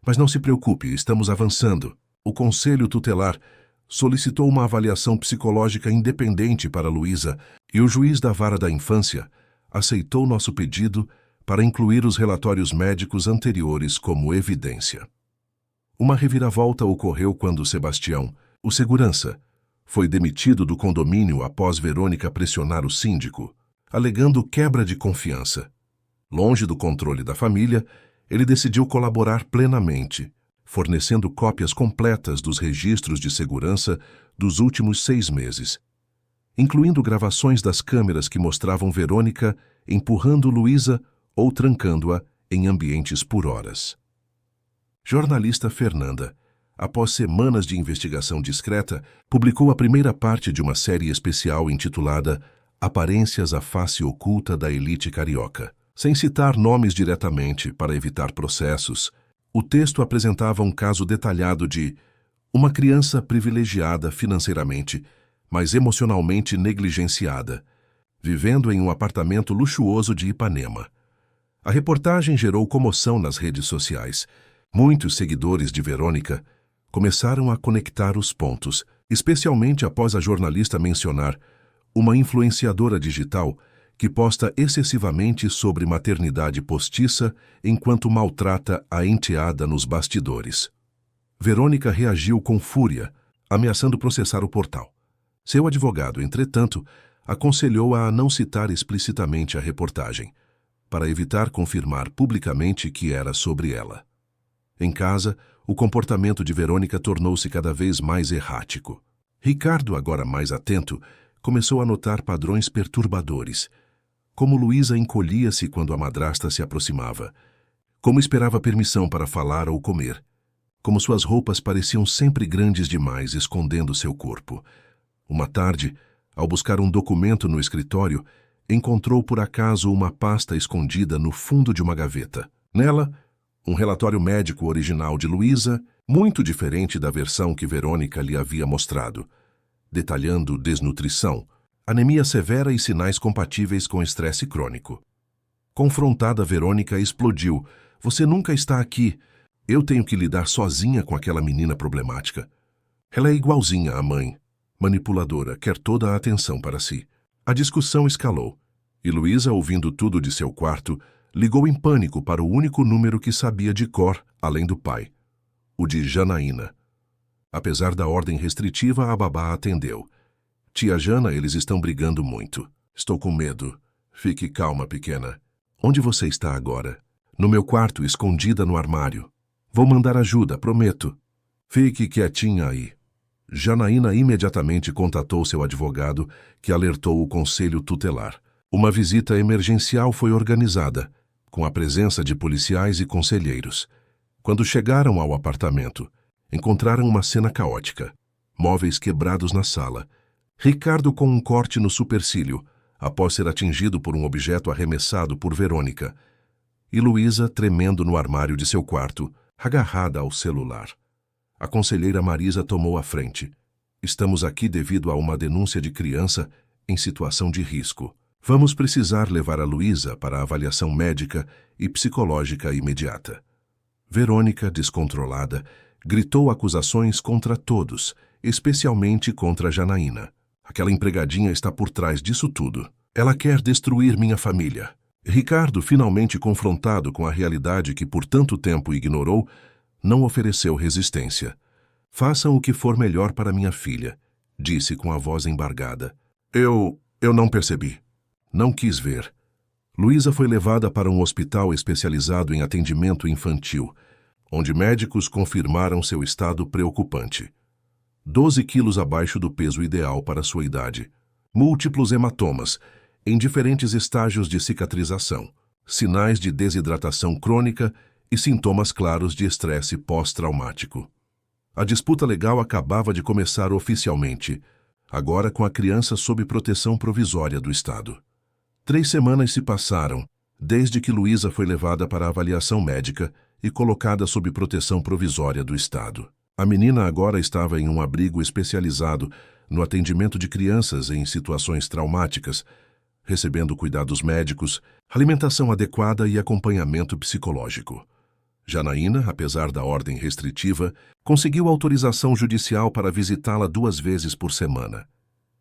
Mas não se preocupe, estamos avançando. O Conselho Tutelar solicitou uma avaliação psicológica independente para Luísa e o juiz da Vara da Infância aceitou nosso pedido para incluir os relatórios médicos anteriores como evidência." Uma reviravolta ocorreu quando Sebastião, o segurança, foi demitido do condomínio após Verônica pressionar o síndico, alegando quebra de confiança. Longe do controle da família, ele decidiu colaborar plenamente, fornecendo cópias completas dos registros de segurança dos últimos 6 meses, incluindo gravações das câmeras que mostravam Verônica empurrando Luísa ou trancando-a em ambientes por horas. Jornalista Fernanda, após semanas de investigação discreta, publicou a primeira parte de uma série especial intitulada Aparências à Face Oculta da Elite Carioca. Sem citar nomes diretamente para evitar processos, o texto apresentava um caso detalhado de uma criança privilegiada financeiramente, mas emocionalmente negligenciada, vivendo em um apartamento luxuoso de Ipanema. A reportagem gerou comoção nas redes sociais. Muitos seguidores de Verônica começaram a conectar os pontos, especialmente após a jornalista mencionar uma influenciadora digital que posta excessivamente sobre maternidade postiça enquanto maltrata a enteada nos bastidores. Verônica reagiu com fúria, ameaçando processar o portal. Seu advogado, entretanto, aconselhou-a a não citar explicitamente a reportagem, para evitar confirmar publicamente que era sobre ela. Em casa, o comportamento de Verônica tornou-se cada vez mais errático. Ricardo, agora mais atento, começou a notar padrões perturbadores, como Luísa encolhia-se quando a madrasta se aproximava, como esperava permissão para falar ou comer, como suas roupas pareciam sempre grandes demais, escondendo seu corpo. Uma tarde, ao buscar um documento no escritório, encontrou por acaso uma pasta escondida no fundo de uma gaveta. Nela, um relatório médico original de Luísa, muito diferente da versão que Verônica lhe havia mostrado, detalhando desnutrição, anemia severa e sinais compatíveis com estresse crônico. Confrontada, Verônica explodiu. Você nunca está aqui. Eu tenho que lidar sozinha com aquela menina problemática. Ela é igualzinha à mãe. Manipuladora, quer toda a atenção para si. A discussão escalou, e Luísa, ouvindo tudo de seu quarto, ligou em pânico para o único número que sabia de cor, além do pai, o de Janaína. Apesar da ordem restritiva, a babá atendeu. Tia Jana, eles estão brigando muito. Estou com medo. Fique calma, pequena. Onde você está agora? No meu quarto, escondida no armário. Vou mandar ajuda, prometo. Fique quietinha aí. Janaína imediatamente contatou seu advogado, que alertou o conselho tutelar. Uma visita emergencial foi organizada, com a presença de policiais e conselheiros. Quando chegaram ao apartamento, encontraram uma cena caótica. Móveis quebrados na sala. Ricardo com um corte no supercílio, após ser atingido por um objeto arremessado por Verônica. E Luísa tremendo no armário de seu quarto, agarrada ao celular. A conselheira Marisa tomou a frente. Estamos aqui devido a uma denúncia de criança em situação de risco. Vamos precisar levar a Luísa para a avaliação médica e psicológica imediata. Verônica, descontrolada, gritou acusações contra todos, especialmente contra Janaína. Aquela empregadinha está por trás disso tudo. Ela quer destruir minha família. Ricardo, finalmente confrontado com a realidade que por tanto tempo ignorou, não ofereceu resistência. Façam o que for melhor para minha filha, disse com a voz embargada. Eu não percebi. Não quis ver. Luísa foi levada para um hospital especializado em atendimento infantil, onde médicos confirmaram seu estado preocupante. 12 quilos abaixo do peso ideal para sua idade. Múltiplos hematomas, em diferentes estágios de cicatrização, sinais de desidratação crônica e sintomas claros de estresse pós-traumático. A disputa legal acabava de começar oficialmente, agora com a criança sob proteção provisória do Estado. 3 semanas se passaram, desde que Luísa foi levada para a avaliação médica e colocada sob proteção provisória do Estado. A menina agora estava em um abrigo especializado no atendimento de crianças em situações traumáticas, recebendo cuidados médicos, alimentação adequada e acompanhamento psicológico. Janaína, apesar da ordem restritiva, conseguiu autorização judicial para visitá-la 2 vezes por semana,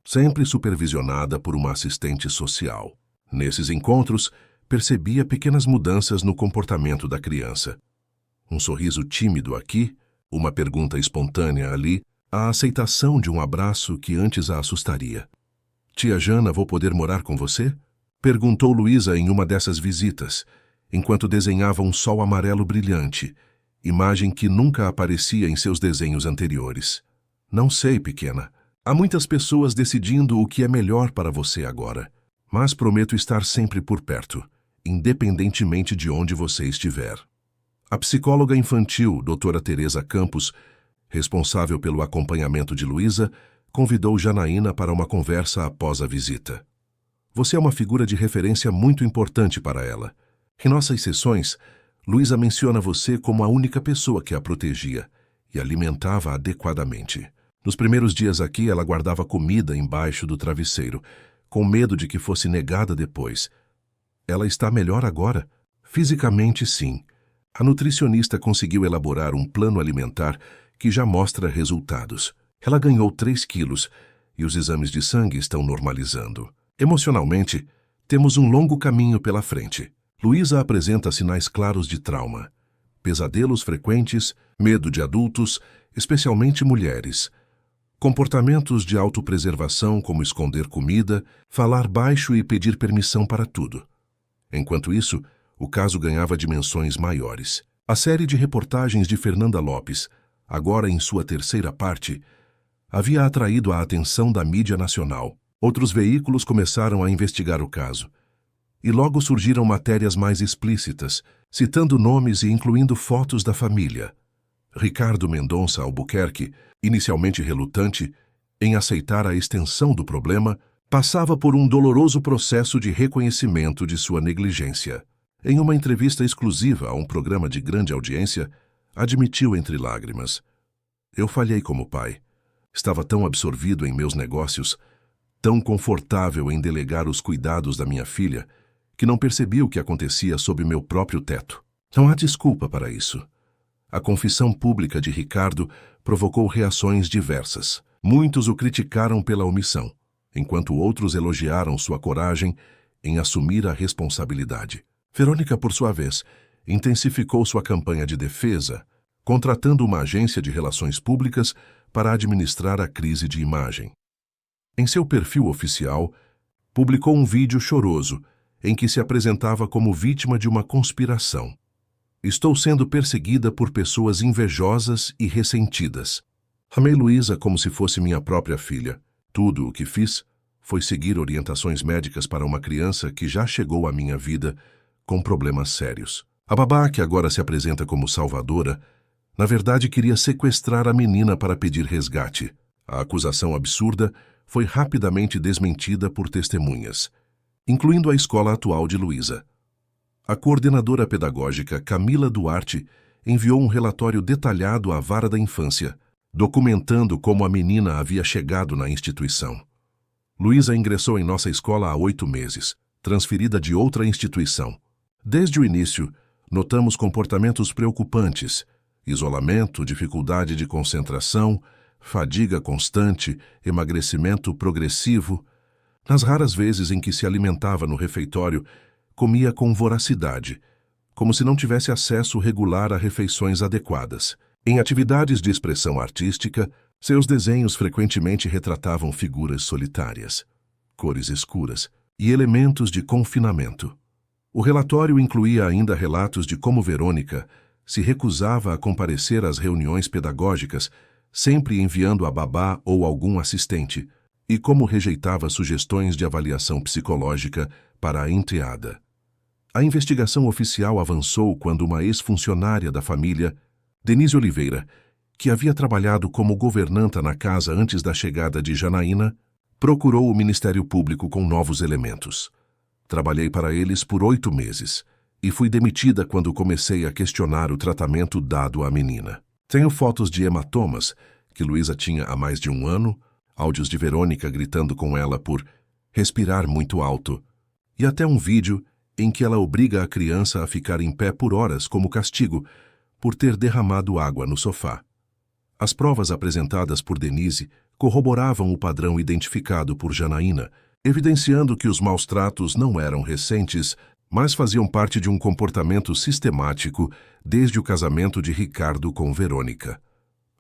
sempre supervisionada por uma assistente social. Nesses encontros, percebia pequenas mudanças no comportamento da criança. Um sorriso tímido aqui, uma pergunta espontânea ali, a aceitação de um abraço que antes a assustaria. Tia Jana, vou poder morar com você? Perguntou Luísa em uma dessas visitas, enquanto desenhava um sol amarelo brilhante, imagem que nunca aparecia em seus desenhos anteriores. Não sei, pequena. Há muitas pessoas decidindo o que é melhor para você agora. mas prometo estar sempre por perto, independentemente de onde você estiver. A psicóloga infantil, doutora Teresa Campos, responsável pelo acompanhamento de Luísa, convidou Janaína para uma conversa após a visita. Você é uma figura de referência muito importante para ela. Em nossas sessões, Luísa menciona você como a única pessoa que a protegia e alimentava adequadamente. Nos primeiros dias aqui, ela guardava comida embaixo do travesseiro, com medo de que fosse negada depois. Ela está melhor agora? Fisicamente, sim. A nutricionista conseguiu elaborar um plano alimentar que já mostra resultados. Ela ganhou 3 quilos e os exames de sangue estão normalizando. Emocionalmente, temos um longo caminho pela frente. Luísa apresenta sinais claros de trauma, pesadelos frequentes, medo de adultos, especialmente mulheres, comportamentos de autopreservação como esconder comida, falar baixo e pedir permissão para tudo. Enquanto isso, o caso ganhava dimensões maiores. A série de reportagens de Fernanda Lopes, agora em sua 3ª parte, havia atraído a atenção da mídia nacional. Outros veículos começaram a investigar o caso. E logo surgiram matérias mais explícitas, citando nomes e incluindo fotos da família. Ricardo Mendonça Albuquerque, inicialmente relutante em aceitar a extensão do problema, passava por um doloroso processo de reconhecimento de sua negligência. Em uma entrevista exclusiva a um programa de grande audiência, admitiu entre lágrimas: "Eu falhei como pai. Estava tão absorvido em meus negócios, tão confortável em delegar os cuidados da minha filha, que não percebi o que acontecia sob meu próprio teto. Não há desculpa para isso." A confissão pública de Ricardo provocou reações diversas. Muitos o criticaram pela omissão, enquanto outros elogiaram sua coragem em assumir a responsabilidade. Verônica, por sua vez, intensificou sua campanha de defesa, contratando uma agência de relações públicas para administrar a crise de imagem. Em seu perfil oficial, publicou um vídeo choroso em que se apresentava como vítima de uma conspiração. "Estou sendo perseguida por pessoas invejosas e ressentidas. Amei Luísa como se fosse minha própria filha. Tudo o que fiz foi seguir orientações médicas para uma criança que já chegou à minha vida com problemas sérios." A babá, que agora se apresenta como salvadora, na verdade queria sequestrar a menina para pedir resgate. A acusação absurda foi rapidamente desmentida por testemunhas, incluindo a escola atual de Luísa. A coordenadora pedagógica Camila Duarte enviou um relatório detalhado à Vara da Infância, documentando como a menina havia chegado na instituição. Luísa ingressou em nossa escola há 8 meses, transferida de outra instituição. Desde o início, notamos comportamentos preocupantes: isolamento, dificuldade de concentração, fadiga constante, emagrecimento progressivo. Nas raras vezes em que se alimentava no refeitório, comia com voracidade, como se não tivesse acesso regular a refeições adequadas. Em atividades de expressão artística, seus desenhos frequentemente retratavam figuras solitárias, cores escuras e elementos de confinamento. O relatório incluía ainda relatos de como Verônica se recusava a comparecer às reuniões pedagógicas, sempre enviando a babá ou algum assistente, e como rejeitava sugestões de avaliação psicológica para a enteada. A investigação oficial avançou quando uma ex-funcionária da família, Denise Oliveira, que havia trabalhado como governanta na casa antes da chegada de Janaína, procurou o Ministério Público com novos elementos. Trabalhei para eles por 8 meses e fui demitida quando comecei a questionar o tratamento dado à menina. Tenho fotos de hematomas que Luísa tinha há mais de 1 ano, áudios de Verônica gritando com ela por respirar muito alto, e até um vídeo em que ela obriga a criança a ficar em pé por horas como castigo por ter derramado água no sofá. As provas apresentadas por Denise corroboravam o padrão identificado por Janaína, evidenciando que os maus tratos não eram recentes, mas faziam parte de um comportamento sistemático desde o casamento de Ricardo com Verônica.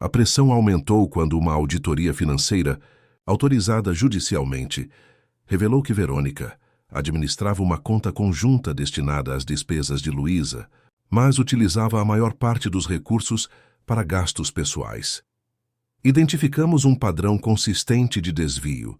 A pressão aumentou quando uma auditoria financeira, autorizada judicialmente, revelou que Verônica administrava uma conta conjunta destinada às despesas de Luísa, mas utilizava a maior parte dos recursos para gastos pessoais. Identificamos um padrão consistente de desvio,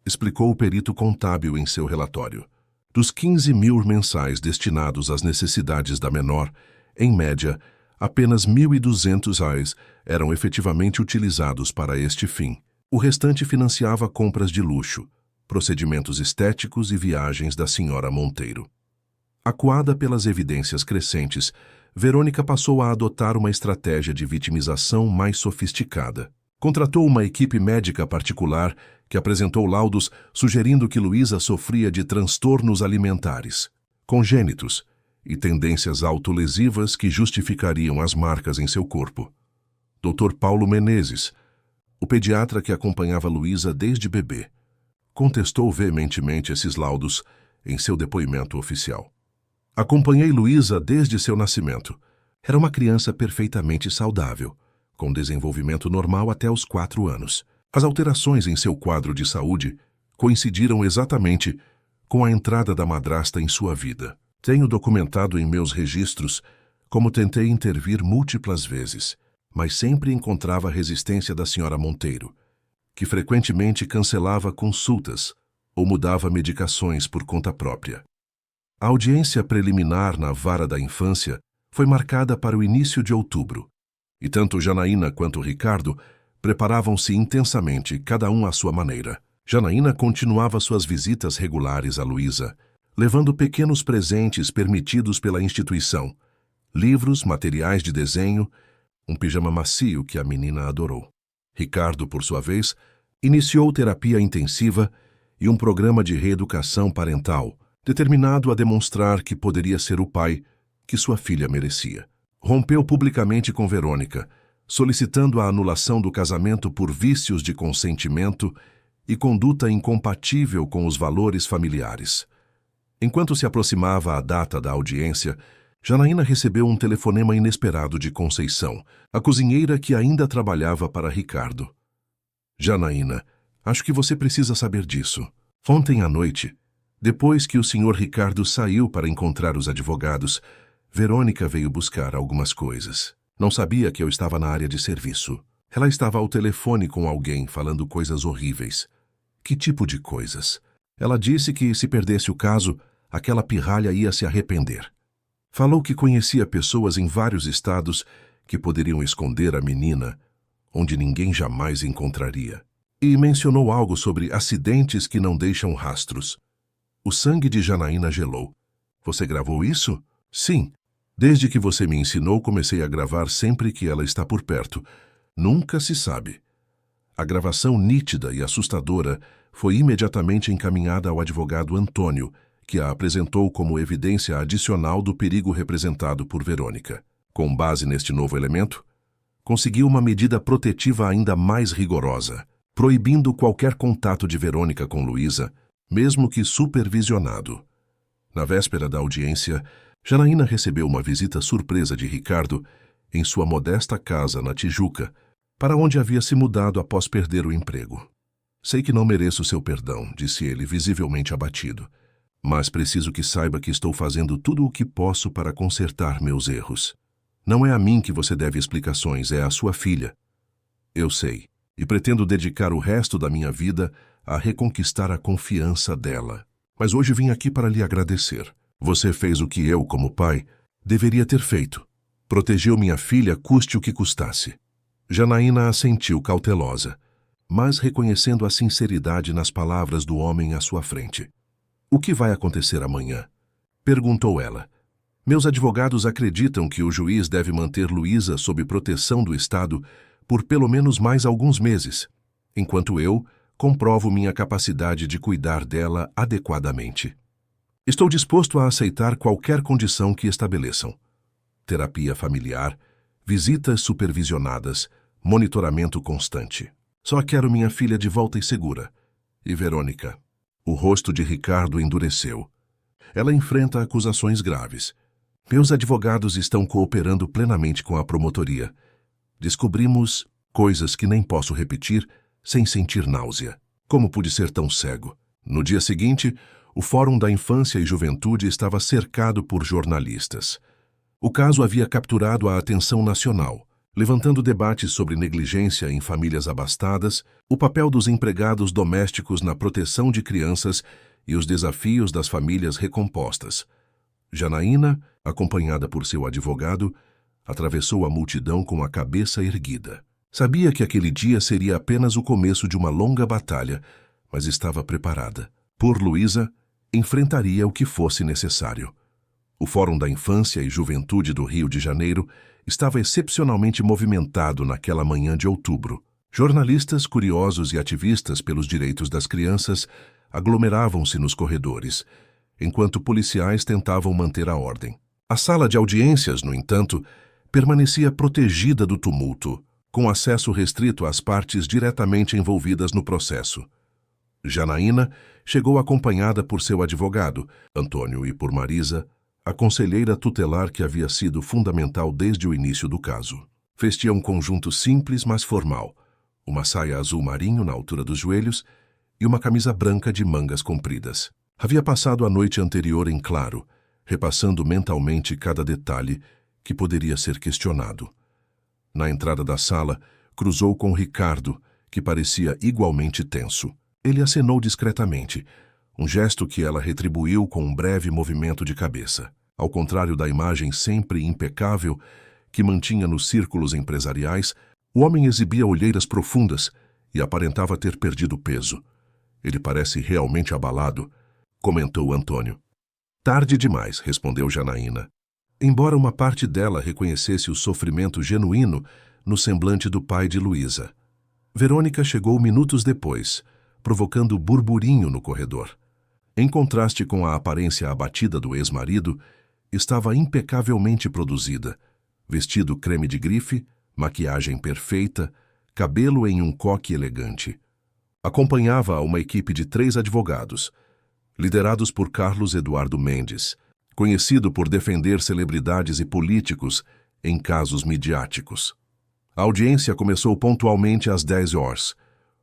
explicou o perito contábil em seu relatório. Dos 15 mil mensais destinados às necessidades da menor, em média, apenas R$ 1.200 eram efetivamente utilizados para este fim. O restante financiava compras de luxo, procedimentos estéticos e viagens da senhora Monteiro. Acuada pelas evidências crescentes, Verônica passou a adotar uma estratégia de vitimização mais sofisticada. Contratou uma equipe médica particular que apresentou laudos sugerindo que Luísa sofria de transtornos alimentares, congênitos e tendências autolesivas que justificariam as marcas em seu corpo. Dr. Paulo Menezes, o pediatra que acompanhava Luísa desde bebê, contestou veementemente esses laudos em seu depoimento oficial. Acompanhei Luísa desde seu nascimento. Era uma criança perfeitamente saudável, com desenvolvimento normal até os 4 anos. As alterações em seu quadro de saúde coincidiram exatamente com a entrada da madrasta em sua vida. Tenho documentado em meus registros como tentei intervir múltiplas vezes, mas sempre encontrava a resistência da senhora Monteiro, que frequentemente cancelava consultas ou mudava medicações por conta própria. A audiência preliminar na vara da infância foi marcada para o início de outubro, e tanto Janaína quanto Ricardo preparavam-se intensamente, cada um à sua maneira. Janaína continuava suas visitas regulares a Luísa, levando pequenos presentes permitidos pela instituição, livros, materiais de desenho, um pijama macio que a menina adorou. Ricardo, por sua vez, iniciou terapia intensiva e um programa de reeducação parental, determinado a demonstrar que poderia ser o pai que sua filha merecia. Rompeu publicamente com Verônica, solicitando a anulação do casamento por vícios de consentimento e conduta incompatível com os valores familiares. Enquanto se aproximava a data da audiência, Janaína recebeu um telefonema inesperado de Conceição, a cozinheira que ainda trabalhava para Ricardo. Janaína, acho que você precisa saber disso. Ontem à noite, depois que o Sr. Ricardo saiu para encontrar os advogados, Verônica veio buscar algumas coisas. Não sabia que eu estava na área de serviço. Ela estava ao telefone com alguém falando coisas horríveis. Que tipo de coisas? Ela disse que, se perdesse o caso, aquela pirralha ia se arrepender. Falou que conhecia pessoas em vários estados que poderiam esconder a menina, onde ninguém jamais encontraria. E mencionou algo sobre acidentes que não deixam rastros. O sangue de Janaína gelou. Você gravou isso? Sim. Desde que você me ensinou, comecei a gravar sempre que ela está por perto. Nunca se sabe. A gravação nítida e assustadora foi imediatamente encaminhada ao advogado Antônio, que a apresentou como evidência adicional do perigo representado por Verônica. Com base neste novo elemento, conseguiu uma medida protetiva ainda mais rigorosa, proibindo qualquer contato de Verônica com Luísa, mesmo que supervisionado. Na véspera da audiência, Janaína recebeu uma visita surpresa de Ricardo em sua modesta casa na Tijuca, para onde havia se mudado após perder o emprego. Sei que não mereço seu perdão, disse ele, visivelmente abatido, mas preciso que saiba que estou fazendo tudo o que posso para consertar meus erros. Não é a mim que você deve explicações, é à sua filha. Eu sei, e pretendo dedicar o resto da minha vida a reconquistar a confiança dela. Mas hoje vim aqui para lhe agradecer. Você fez o que eu, como pai, deveria ter feito. Protegeu minha filha, custe o que custasse. Janaína assentiu cautelosa, mas reconhecendo a sinceridade nas palavras do homem à sua frente. O que vai acontecer amanhã? Perguntou ela. Meus advogados acreditam que o juiz deve manter Luísa sob proteção do Estado por pelo menos mais alguns meses, enquanto eu comprovo minha capacidade de cuidar dela adequadamente. Estou disposto a aceitar qualquer condição que estabeleçam. Terapia familiar, visitas supervisionadas, monitoramento constante. Só quero minha filha de volta e segura. E Verônica? O rosto de Ricardo endureceu. Ela enfrenta acusações graves. Meus advogados estão cooperando plenamente com a promotoria. Descobrimos coisas que nem posso repetir sem sentir náusea. Como pude ser tão cego? No dia seguinte, o Fórum da Infância e Juventude estava cercado por jornalistas. O caso havia capturado a atenção nacional, levantando debates sobre negligência em famílias abastadas, o papel dos empregados domésticos na proteção de crianças e os desafios das famílias recompostas. Janaína, acompanhada por seu advogado, atravessou a multidão com a cabeça erguida. Sabia que aquele dia seria apenas o começo de uma longa batalha, mas estava preparada. Por Luísa, enfrentaria o que fosse necessário. O Fórum da Infância e Juventude do Rio de Janeiro estava excepcionalmente movimentado naquela manhã de outubro. Jornalistas, curiosos e ativistas pelos direitos das crianças aglomeravam-se nos corredores, enquanto policiais tentavam manter a ordem. A sala de audiências, no entanto, permanecia protegida do tumulto, com acesso restrito às partes diretamente envolvidas no processo. Janaína chegou acompanhada por seu advogado, Antônio, e por Marisa, a conselheira tutelar que havia sido fundamental desde o início do caso. Vestia um conjunto simples, mas formal, uma saia azul marinho na altura dos joelhos e uma camisa branca de mangas compridas. Havia passado a noite anterior em claro, repassando mentalmente cada detalhe que poderia ser questionado. Na entrada da sala, cruzou com Ricardo, que parecia igualmente tenso. Ele acenou discretamente, um gesto que ela retribuiu com um breve movimento de cabeça. Ao contrário da imagem sempre impecável que mantinha nos círculos empresariais, o homem exibia olheiras profundas e aparentava ter perdido peso. Ele parece realmente abalado, comentou Antônio. Tarde demais, respondeu Janaína. Embora uma parte dela reconhecesse o sofrimento genuíno no semblante do pai de Luísa. Verônica chegou minutos depois, provocando burburinho no corredor. Em contraste com a aparência abatida do ex-marido, estava impecavelmente produzida, vestido creme de grife, maquiagem perfeita, cabelo em um coque elegante. Acompanhava uma equipe de 3 advogados, liderados por Carlos Eduardo Mendes, conhecido por defender celebridades e políticos em casos midiáticos. A audiência começou pontualmente às 10 horas.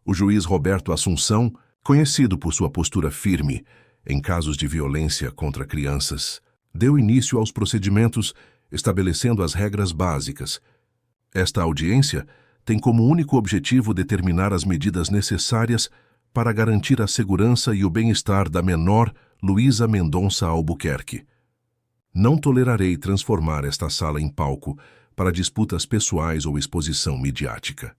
O juiz Roberto Assunção, conhecido por sua postura firme em casos de violência contra crianças, deu início aos procedimentos, estabelecendo as regras básicas. Esta audiência tem como único objetivo determinar as medidas necessárias para garantir a segurança e o bem-estar da menor Luísa Mendonça Albuquerque. Não tolerarei transformar esta sala em palco para disputas pessoais ou exposição midiática.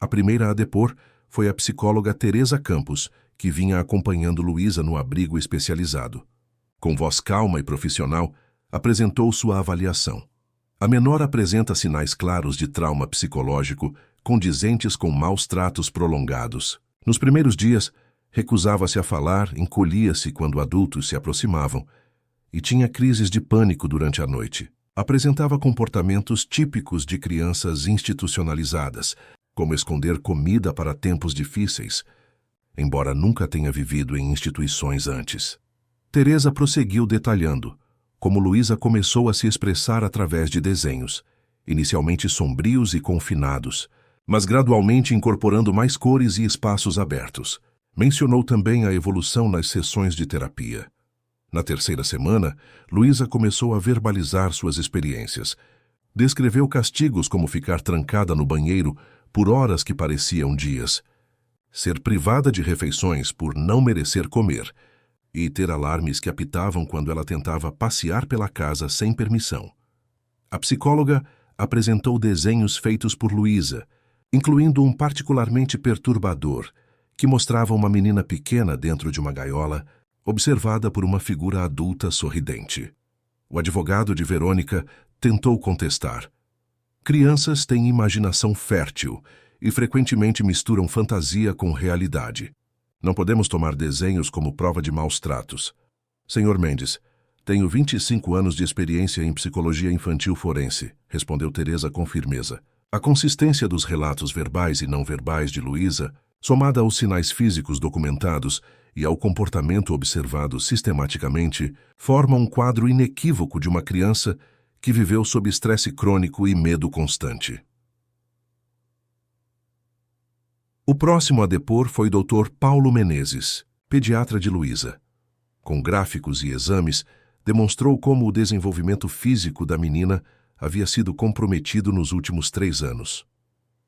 A primeira a depor foi a psicóloga Teresa Campos, que vinha acompanhando Luísa no abrigo especializado. Com voz calma e profissional, apresentou sua avaliação. A menor apresenta sinais claros de trauma psicológico, condizentes com maus tratos prolongados. Nos primeiros dias, recusava-se a falar, encolhia-se quando adultos se aproximavam e tinha crises de pânico durante a noite. Apresentava comportamentos típicos de crianças institucionalizadas, como esconder comida para tempos difíceis, embora nunca tenha vivido em instituições antes. Teresa prosseguiu detalhando como Luísa começou a se expressar através de desenhos, inicialmente sombrios e confinados, mas gradualmente incorporando mais cores e espaços abertos. Mencionou também a evolução nas sessões de terapia. Na terceira semana, Luísa começou a verbalizar suas experiências. Descreveu castigos como ficar trancada no banheiro por horas que pareciam dias, ser privada de refeições por não merecer comer e ter alarmes que apitavam quando ela tentava passear pela casa sem permissão. A psicóloga apresentou desenhos feitos por Luísa, incluindo um particularmente perturbador, que mostrava uma menina pequena dentro de uma gaiola, observada por uma figura adulta sorridente. O advogado de Verônica tentou contestar. Crianças têm imaginação fértil e frequentemente misturam fantasia com realidade. Não podemos tomar desenhos como prova de maus tratos. Senhor Mendes, tenho 25 anos de experiência em psicologia infantil forense, respondeu Teresa com firmeza. A consistência dos relatos verbais e não verbais de Luísa, somada aos sinais físicos documentados e ao comportamento observado sistematicamente, forma um quadro inequívoco de uma criança que viveu sob estresse crônico e medo constante. O próximo a depor foi Dr. Paulo Menezes, pediatra de Luísa. Com gráficos e exames, demonstrou como o desenvolvimento físico da menina havia sido comprometido nos últimos 3 anos.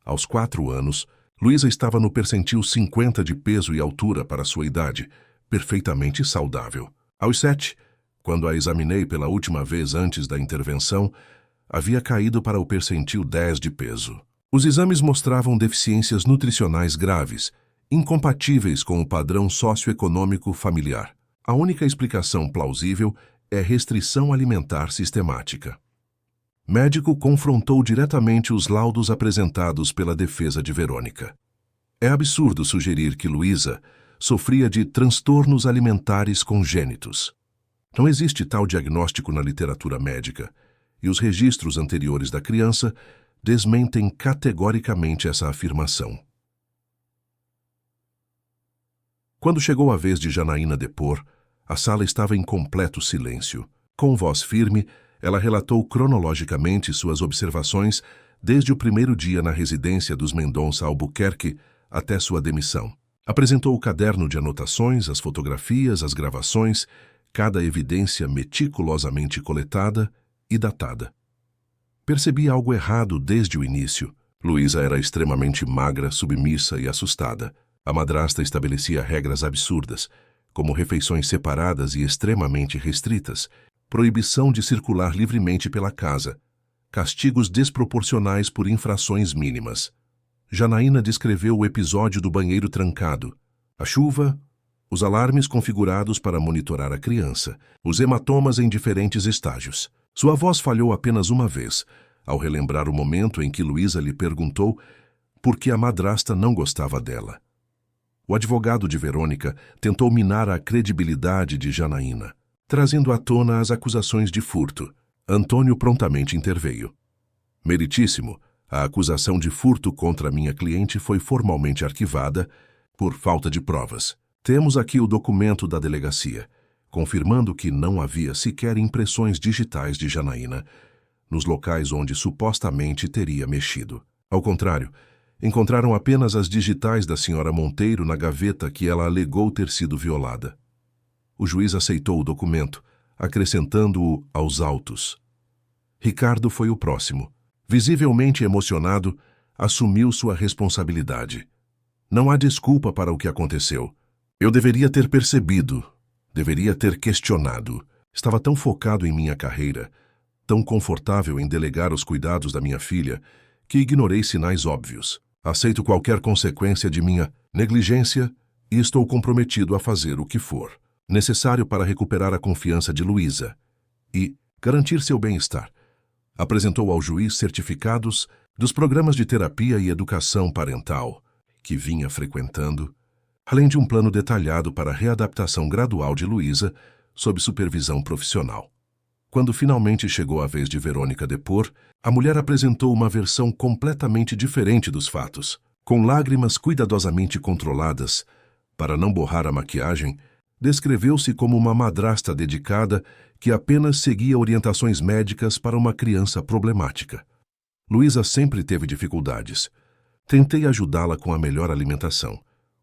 Aos 4 anos, Luísa estava no percentil 50 de peso e altura para sua idade, perfeitamente saudável. Aos 7, quando a examinei pela última vez antes da intervenção, havia caído para o percentil 10 de peso. Os exames mostravam deficiências nutricionais graves, incompatíveis com o padrão socioeconômico familiar. A única explicação plausível é restrição alimentar sistemática. Médico confrontou diretamente os laudos apresentados pela defesa de Verônica. É absurdo sugerir que Luísa sofria de transtornos alimentares congênitos. Não existe tal diagnóstico na literatura médica, e os registros anteriores da criança desmentem categoricamente essa afirmação. Quando chegou a vez de Janaína depor, a sala estava em completo silêncio. Com voz firme, ela relatou cronologicamente suas observações desde o primeiro dia na residência dos Mendonça Albuquerque até sua demissão. Apresentou o caderno de anotações, as fotografias, as gravações, cada evidência meticulosamente coletada e datada. Percebi algo errado desde o início. Luísa era extremamente magra, submissa e assustada. A madrasta estabelecia regras absurdas, como refeições separadas e extremamente restritas, proibição de circular livremente pela casa, castigos desproporcionais por infrações mínimas. Janaína descreveu o episódio do banheiro trancado, a chuva, os alarmes configurados para monitorar a criança, os hematomas em diferentes estágios. Sua voz falhou apenas uma vez, ao relembrar o momento em que Luísa lhe perguntou por que a madrasta não gostava dela. O advogado de Verônica tentou minar a credibilidade de Janaína, trazendo à tona as acusações de furto. Antônio prontamente interveio. Meritíssimo, a acusação de furto contra minha cliente foi formalmente arquivada por falta de provas. Temos aqui o documento da delegacia, confirmando que não havia sequer impressões digitais de Janaína nos locais onde supostamente teria mexido. Ao contrário, encontraram apenas as digitais da senhora Monteiro na gaveta que ela alegou ter sido violada. O juiz aceitou o documento, acrescentando-o aos autos. Ricardo foi o próximo. Visivelmente emocionado, assumiu sua responsabilidade. Não há desculpa para o que aconteceu. Eu deveria ter percebido, deveria ter questionado. Estava tão focado em minha carreira, tão confortável em delegar os cuidados da minha filha, que ignorei sinais óbvios. Aceito qualquer consequência de minha negligência e estou comprometido a fazer o que for necessário para recuperar a confiança de Luísa e garantir seu bem-estar. Apresentou ao juiz certificados dos programas de terapia e educação parental que vinha frequentando, além de um plano detalhado para a readaptação gradual de Luísa sob supervisão profissional. Quando finalmente chegou a vez de Verônica depor, a mulher apresentou uma versão completamente diferente dos fatos. Com lágrimas cuidadosamente controladas, para não borrar a maquiagem, descreveu-se como uma madrasta dedicada que apenas seguia orientações médicas para uma criança problemática. Luísa sempre teve dificuldades. Tentei ajudá-la com a melhor alimentação,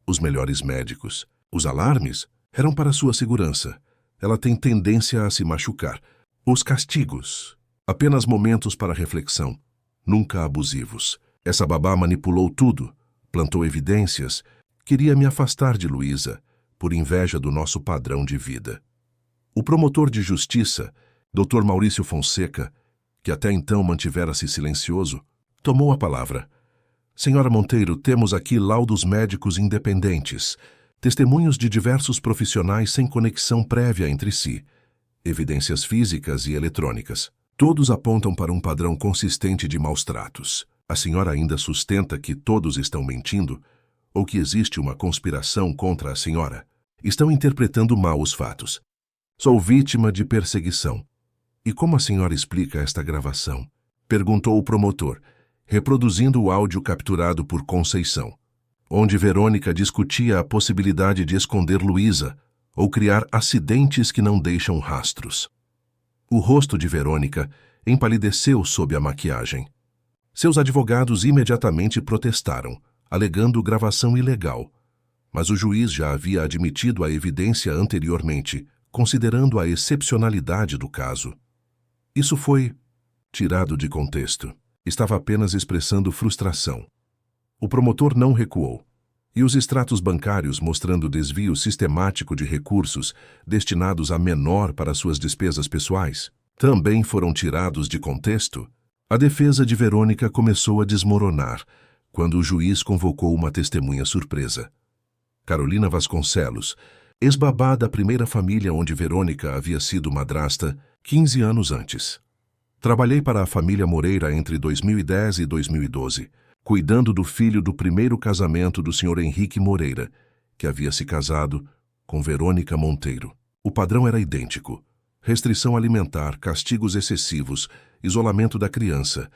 os melhores médicos. Os alarmes eram para sua segurança. Ela tem tendência a se machucar. Os castigos, apenas momentos para reflexão, nunca abusivos. Essa babá manipulou tudo, plantou evidências, queria me afastar de Luísa, por inveja do nosso padrão de vida. O promotor de justiça, Dr. Maurício Fonseca, que até então mantivera-se silencioso, tomou a palavra. Senhora Monteiro, temos aqui laudos médicos independentes, testemunhos de diversos profissionais sem conexão prévia entre si, evidências físicas e eletrônicas. Todos apontam para um padrão consistente de maus-tratos. A senhora ainda sustenta que todos estão mentindo ou que existe uma conspiração contra a senhora? Estão interpretando mal os fatos. Sou vítima de perseguição. E como a senhora explica esta gravação? Perguntou o promotor, reproduzindo o áudio capturado por Conceição, onde Verônica discutia a possibilidade de esconder Luísa ou criar acidentes que não deixam rastros. O rosto de Verônica empalideceu sob a maquiagem. Seus advogados imediatamente protestaram, alegando gravação ilegal, mas o juiz já havia admitido a evidência anteriormente, considerando a excepcionalidade do caso. Isso foi, tirado de contexto. Estava apenas expressando frustração. O promotor não recuou. E os extratos bancários mostrando desvio sistemático de recursos destinados a menor para suas despesas pessoais também foram tirados de contexto. A defesa de Verônica começou a desmoronar quando o juiz convocou uma testemunha surpresa. Carolina Vasconcelos, ex-babá da primeira família onde Verônica havia sido madrasta 15 anos antes. Trabalhei para a família Moreira entre 2010 e 2012, cuidando do filho do primeiro casamento do Sr. Henrique Moreira, que havia se casado com Verônica Monteiro. O padrão era idêntico: restrição alimentar, castigos excessivos, isolamento da criança,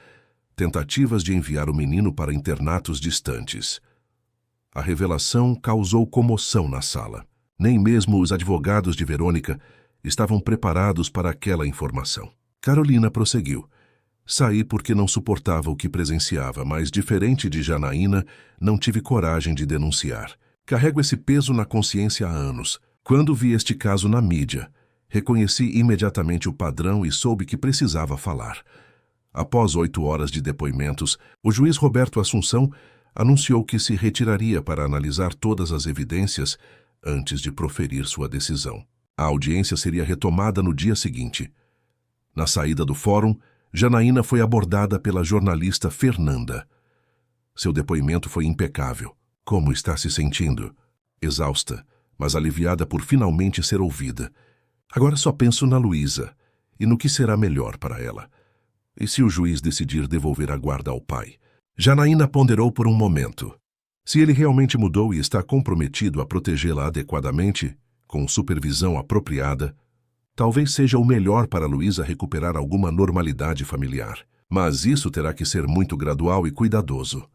tentativas de enviar o menino para internatos distantes. A revelação causou comoção na sala. Nem mesmo os advogados de Verônica estavam preparados para aquela informação. Carolina prosseguiu. Saí porque não suportava o que presenciava, mas, diferente de Janaína, não tive coragem de denunciar. Carrego esse peso na consciência há anos. Quando vi este caso na mídia, reconheci imediatamente o padrão e soube que precisava falar. Após 8 horas de depoimentos, o juiz Roberto Assunção anunciou que se retiraria para analisar todas as evidências antes de proferir sua decisão. A audiência seria retomada no dia seguinte. Na saída do fórum, Janaína foi abordada pela jornalista Fernanda. Seu depoimento foi impecável. Como está se sentindo? Exausta, mas aliviada por finalmente ser ouvida. Agora só penso na Luísa e no que será melhor para ela. E se o juiz decidir devolver a guarda ao pai? Janaína ponderou por um momento. Se ele realmente mudou e está comprometido a protegê-la adequadamente, com supervisão apropriada, talvez seja o melhor para Luísa recuperar alguma normalidade familiar. Mas isso terá que ser muito gradual e cuidadoso.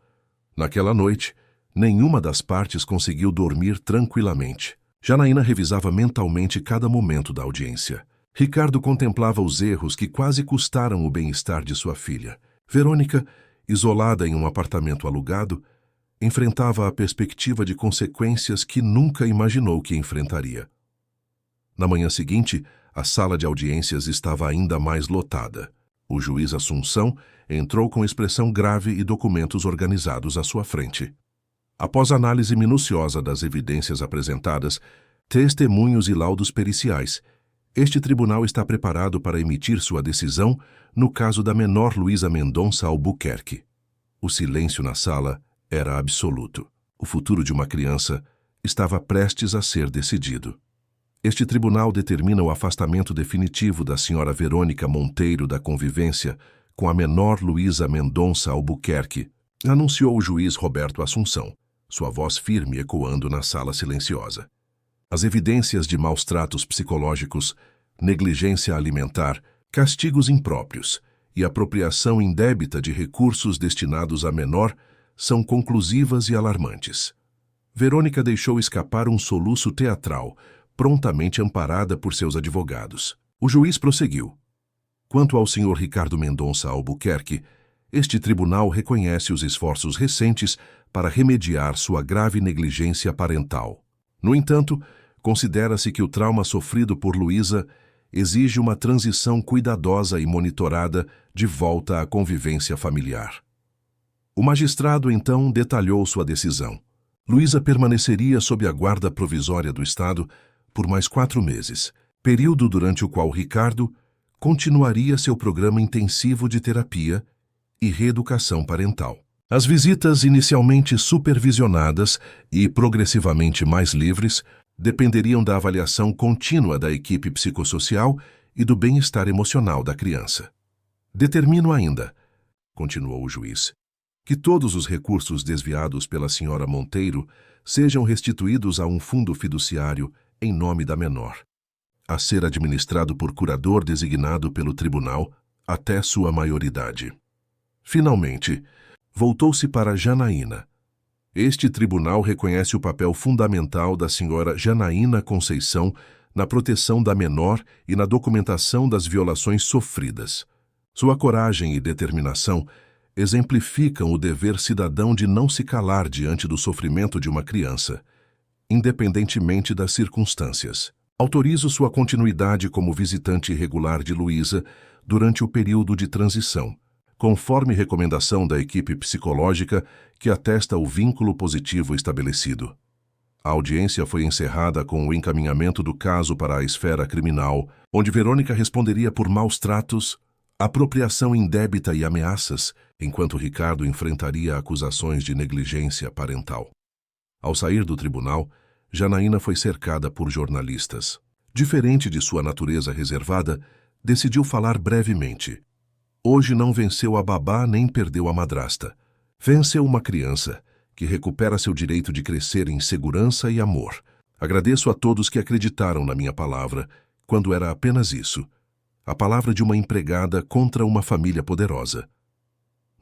Naquela noite, nenhuma das partes conseguiu dormir tranquilamente. Janaína revisava mentalmente cada momento da audiência. Ricardo contemplava os erros que quase custaram o bem-estar de sua filha. Verônica, isolada em um apartamento alugado, enfrentava a perspectiva de consequências que nunca imaginou que enfrentaria. Na manhã seguinte, a sala de audiências estava ainda mais lotada. O juiz Assunção entrou com expressão grave e documentos organizados à sua frente. Após análise minuciosa das evidências apresentadas, testemunhos e laudos periciais, este tribunal está preparado para emitir sua decisão no caso da menor Luísa Mendonça Albuquerque. O silêncio na sala era absoluto. O futuro de uma criança estava prestes a ser decidido. Este tribunal determina o afastamento definitivo da senhora Verônica Monteiro da convivência com a menor Luísa Mendonça Albuquerque, anunciou o juiz Roberto Assunção, sua voz firme ecoando na sala silenciosa. As evidências de maus tratos psicológicos, negligência alimentar, castigos impróprios e apropriação indébita de recursos destinados à menor são conclusivas e alarmantes. Verônica deixou escapar um soluço teatral, prontamente amparada por seus advogados. O juiz prosseguiu. Quanto ao senhor Ricardo Mendonça Albuquerque, este tribunal reconhece os esforços recentes para remediar sua grave negligência parental. No entanto, considera-se que o trauma sofrido por Luísa exige uma transição cuidadosa e monitorada de volta à convivência familiar. O magistrado, então, detalhou sua decisão. Luísa permaneceria sob a guarda provisória do Estado por mais 4 meses, período durante o qual Ricardo continuaria seu programa intensivo de terapia e reeducação parental. As visitas, inicialmente supervisionadas e progressivamente mais livres, dependeriam da avaliação contínua da equipe psicossocial e do bem-estar emocional da criança. Determino ainda, continuou o juiz, que todos os recursos desviados pela senhora Monteiro sejam restituídos a um fundo fiduciário em nome da menor, a ser administrado por curador designado pelo tribunal até sua maioridade. Finalmente, voltou-se para Janaína. Este tribunal reconhece o papel fundamental da senhora Janaína Conceição na proteção da menor e na documentação das violações sofridas. Sua coragem e determinação exemplificam o dever cidadão de não se calar diante do sofrimento de uma criança, independentemente das circunstâncias. Autorizo sua continuidade como visitante regular de Luísa durante o período de transição, conforme recomendação da equipe psicológica que atesta o vínculo positivo estabelecido. A audiência foi encerrada com o encaminhamento do caso para a esfera criminal, onde Verônica responderia por maus tratos, apropriação indébita e ameaças, enquanto Ricardo enfrentaria acusações de negligência parental. Ao sair do tribunal, Janaína foi cercada por jornalistas. Diferente de sua natureza reservada, decidiu falar brevemente. Hoje não venceu a babá nem perdeu a madrasta. Venceu uma criança, que recupera seu direito de crescer em segurança e amor. Agradeço a todos que acreditaram na minha palavra, quando era apenas isso. A palavra de uma empregada contra uma família poderosa.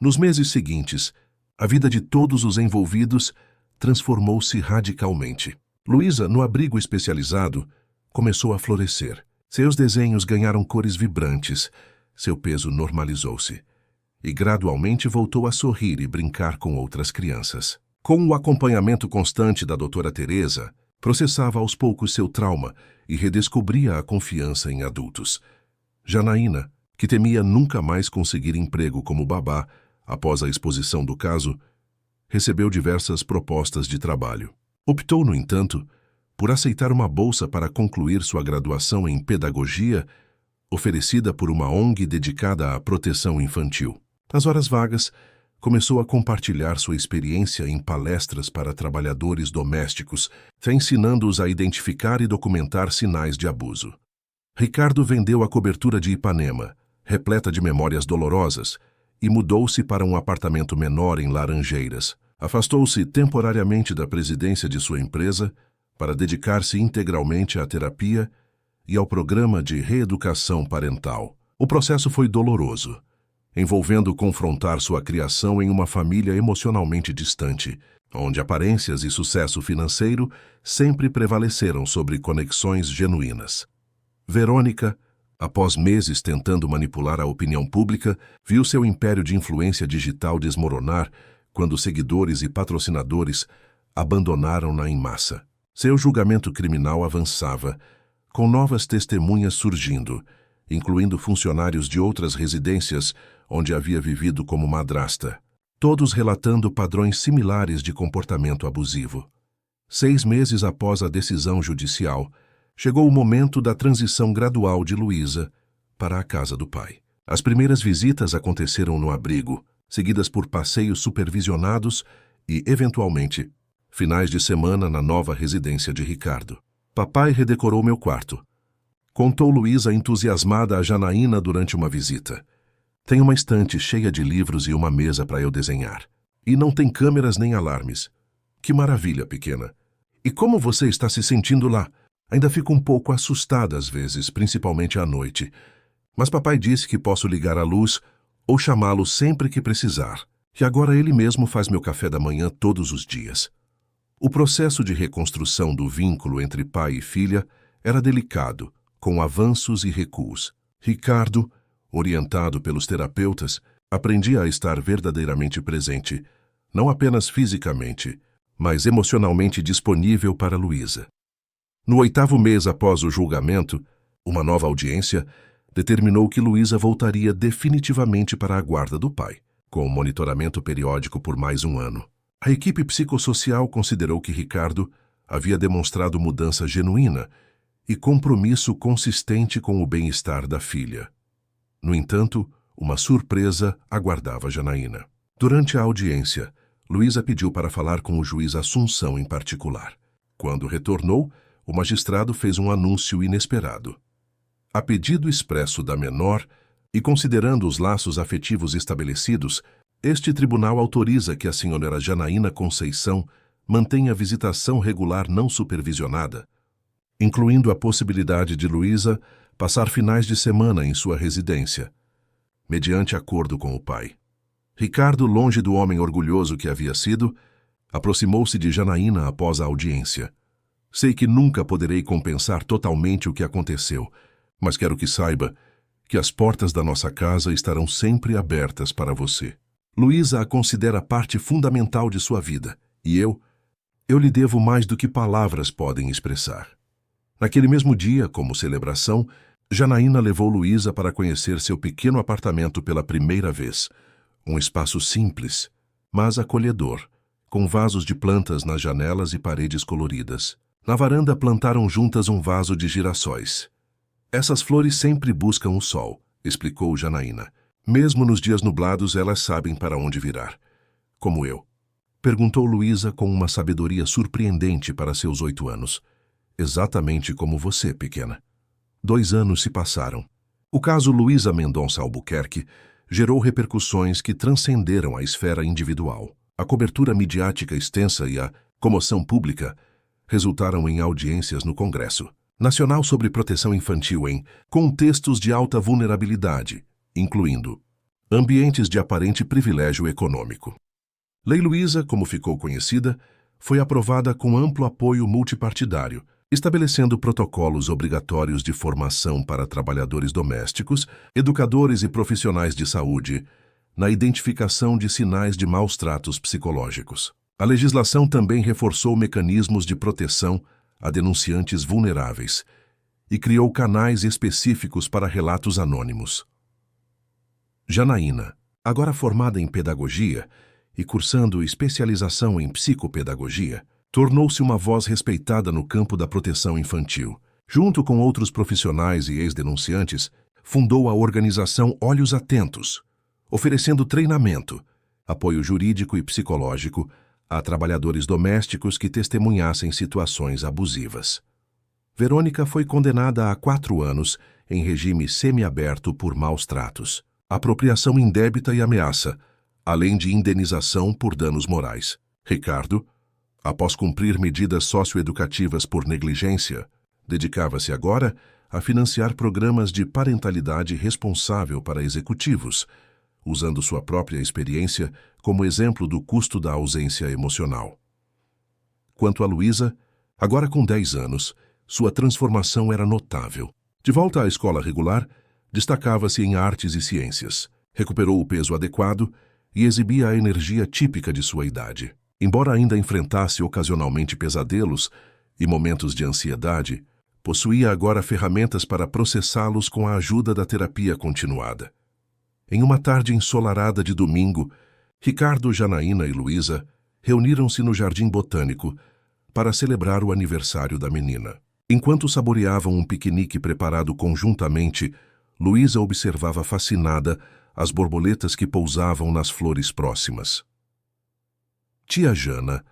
Nos meses seguintes, a vida de todos os envolvidos transformou-se radicalmente. Luísa, no abrigo especializado, começou a florescer. Seus desenhos ganharam cores vibrantes, seu peso normalizou-se. E gradualmente voltou a sorrir e brincar com outras crianças. Com o acompanhamento constante da doutora Teresa, processava aos poucos seu trauma e redescobria a confiança em adultos. Janaína, que temia nunca mais conseguir emprego como babá após a exposição do caso, recebeu diversas propostas de trabalho. Optou, no entanto, por aceitar uma bolsa para concluir sua graduação em pedagogia, oferecida por uma ONG dedicada à proteção infantil. Nas horas vagas, começou a compartilhar sua experiência em palestras para trabalhadores domésticos, ensinando-os a identificar e documentar sinais de abuso. Ricardo vendeu a cobertura de Ipanema, repleta de memórias dolorosas, e mudou-se para um apartamento menor em Laranjeiras. Afastou-se temporariamente da presidência de sua empresa para dedicar-se integralmente à terapia e ao programa de reeducação parental. O processo foi doloroso, envolvendo confrontar sua criação em uma família emocionalmente distante, onde aparências e sucesso financeiro sempre prevaleceram sobre conexões genuínas. Verônica, após meses tentando manipular a opinião pública, viu seu império de influência digital desmoronar quando seguidores e patrocinadores abandonaram-na em massa. Seu julgamento criminal avançava, com novas testemunhas surgindo, incluindo funcionários de outras residências onde havia vivido como madrasta, todos relatando padrões similares de comportamento abusivo. 6 meses após a decisão judicial, chegou o momento da transição gradual de Luísa para a casa do pai. As primeiras visitas aconteceram no abrigo, seguidas por passeios supervisionados e, eventualmente, finais de semana na nova residência de Ricardo. Papai redecorou meu quarto. Contou Luísa entusiasmada a Janaína durante uma visita. Tem uma estante cheia de livros e uma mesa para eu desenhar. E não tem câmeras nem alarmes. Que maravilha, pequena. E como você está se sentindo lá? Ainda fico um pouco assustada às vezes, principalmente à noite. Mas papai disse que posso ligar a luz ou chamá-lo sempre que precisar. E agora ele mesmo faz meu café da manhã todos os dias. O processo de reconstrução do vínculo entre pai e filha era delicado, com avanços e recuos. Ricardo, orientado pelos terapeutas, aprendia a estar verdadeiramente presente, não apenas fisicamente, mas emocionalmente disponível para Luísa. No 8º mês após o julgamento, uma nova audiência determinou que Luísa voltaria definitivamente para a guarda do pai, com monitoramento periódico por mais um ano. A equipe psicossocial considerou que Ricardo havia demonstrado mudança genuína e compromisso consistente com o bem-estar da filha. No entanto, uma surpresa aguardava Janaína. Durante a audiência, Luísa pediu para falar com o juiz Assunção em particular. Quando retornou, o magistrado fez um anúncio inesperado. A pedido expresso da menor, e considerando os laços afetivos estabelecidos, este tribunal autoriza que a senhora Janaína Conceição mantenha visitação regular não supervisionada, incluindo a possibilidade de Luísa passar finais de semana em sua residência, mediante acordo com o pai. Ricardo, longe do homem orgulhoso que havia sido, aproximou-se de Janaína após a audiência. Sei que nunca poderei compensar totalmente o que aconteceu, mas quero que saiba que as portas da nossa casa estarão sempre abertas para você. Luísa a considera parte fundamental de sua vida, e eu lhe devo mais do que palavras podem expressar. Naquele mesmo dia, como celebração, Janaína levou Luísa para conhecer seu pequeno apartamento pela primeira vez. Um espaço simples, mas acolhedor, com vasos de plantas nas janelas e paredes coloridas. Na varanda plantaram juntas um vaso de girassóis. Essas flores sempre buscam o sol, explicou Janaína. Mesmo nos dias nublados, elas sabem para onde virar. Como eu. Perguntou Luísa com uma sabedoria surpreendente para seus 8 anos. Exatamente como você, pequena. 2 anos se passaram. O caso Luísa Mendonça Albuquerque gerou repercussões que transcenderam a esfera individual. A cobertura midiática extensa e a comoção pública resultaram em audiências no Congresso Nacional sobre Proteção Infantil em contextos de alta vulnerabilidade, incluindo ambientes de aparente privilégio econômico. Lei Luísa, como ficou conhecida, foi aprovada com amplo apoio multipartidário, estabelecendo protocolos obrigatórios de formação para trabalhadores domésticos, educadores e profissionais de saúde, na identificação de sinais de maus tratos psicológicos. A legislação também reforçou mecanismos de proteção a denunciantes vulneráveis e criou canais específicos para relatos anônimos. Janaína, agora formada em pedagogia e cursando especialização em psicopedagogia, tornou-se uma voz respeitada no campo da proteção infantil. Junto com outros profissionais e ex-denunciantes, fundou a organização Olhos Atentos, oferecendo treinamento, apoio jurídico e psicológico a trabalhadores domésticos que testemunhassem situações abusivas. Verônica foi condenada a 4 anos em regime semiaberto por maus tratos, apropriação indébita e ameaça, além de indenização por danos morais. Ricardo, após cumprir medidas socioeducativas por negligência, dedicava-se agora a financiar programas de parentalidade responsável para executivos, usando sua própria experiência como exemplo do custo da ausência emocional. Quanto a Luísa, agora com 10 anos, sua transformação era notável. De volta à escola regular, destacava-se em artes e ciências, recuperou o peso adequado e exibia a energia típica de sua idade. Embora ainda enfrentasse ocasionalmente pesadelos e momentos de ansiedade, possuía agora ferramentas para processá-los com a ajuda da terapia continuada. Em uma tarde ensolarada de domingo, Ricardo, Janaína e Luísa reuniram-se no Jardim Botânico para celebrar o aniversário da menina. Enquanto saboreavam um piquenique preparado conjuntamente, Luísa observava fascinada as borboletas que pousavam nas flores próximas. Tia Jana,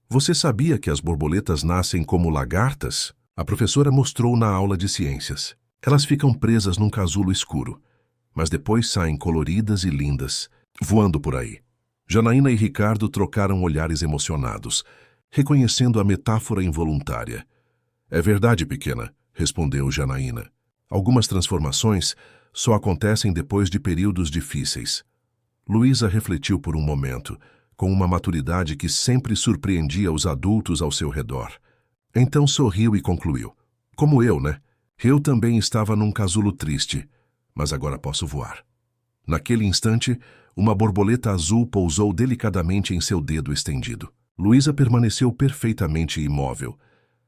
você sabia que as borboletas nascem como lagartas? A professora mostrou na aula de ciências. Elas ficam presas num casulo escuro, mas depois saem coloridas e lindas, voando por aí. Janaína e Ricardo trocaram olhares emocionados, reconhecendo a metáfora involuntária. É verdade, pequena, respondeu Janaína. Algumas transformações só acontecem depois de períodos difíceis. Luísa refletiu por um momento, com uma maturidade que sempre surpreendia os adultos ao seu redor. Então sorriu e concluiu. Como eu, né? Eu também estava num casulo triste, mas agora posso voar. Naquele instante, uma borboleta azul pousou delicadamente em seu dedo estendido. Luísa permaneceu perfeitamente imóvel,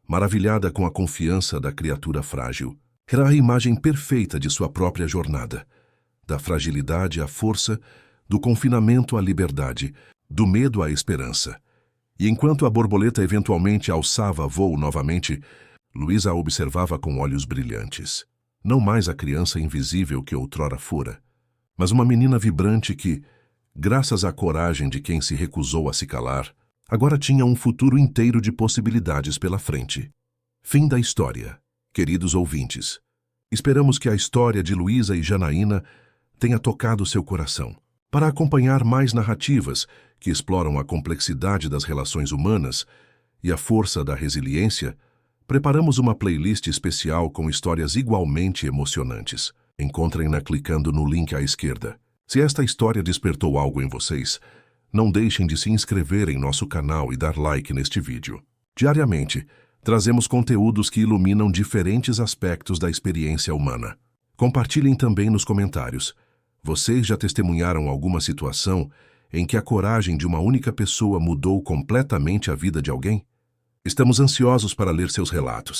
maravilhada com a confiança da criatura frágil. Era a imagem perfeita de sua própria jornada, da fragilidade à força, do confinamento à liberdade, do medo à esperança. E enquanto a borboleta eventualmente alçava voo novamente, Luísa a observava com olhos brilhantes. Não mais a criança invisível que outrora fora, mas uma menina vibrante que, graças à coragem de quem se recusou a se calar, agora tinha um futuro inteiro de possibilidades pela frente. Fim da história. Queridos ouvintes, esperamos que a história de Luísa e Janaína tenha tocado seu coração. Para acompanhar mais narrativas que exploram a complexidade das relações humanas e a força da resiliência, preparamos uma playlist especial com histórias igualmente emocionantes. Encontrem-na clicando no link à esquerda. Se esta história despertou algo em vocês, não deixem de se inscrever em nosso canal e dar like neste vídeo. Diariamente, trazemos conteúdos que iluminam diferentes aspectos da experiência humana. Compartilhem também nos comentários. Vocês já testemunharam alguma situação em que a coragem de uma única pessoa mudou completamente a vida de alguém? Estamos ansiosos para ler seus relatos.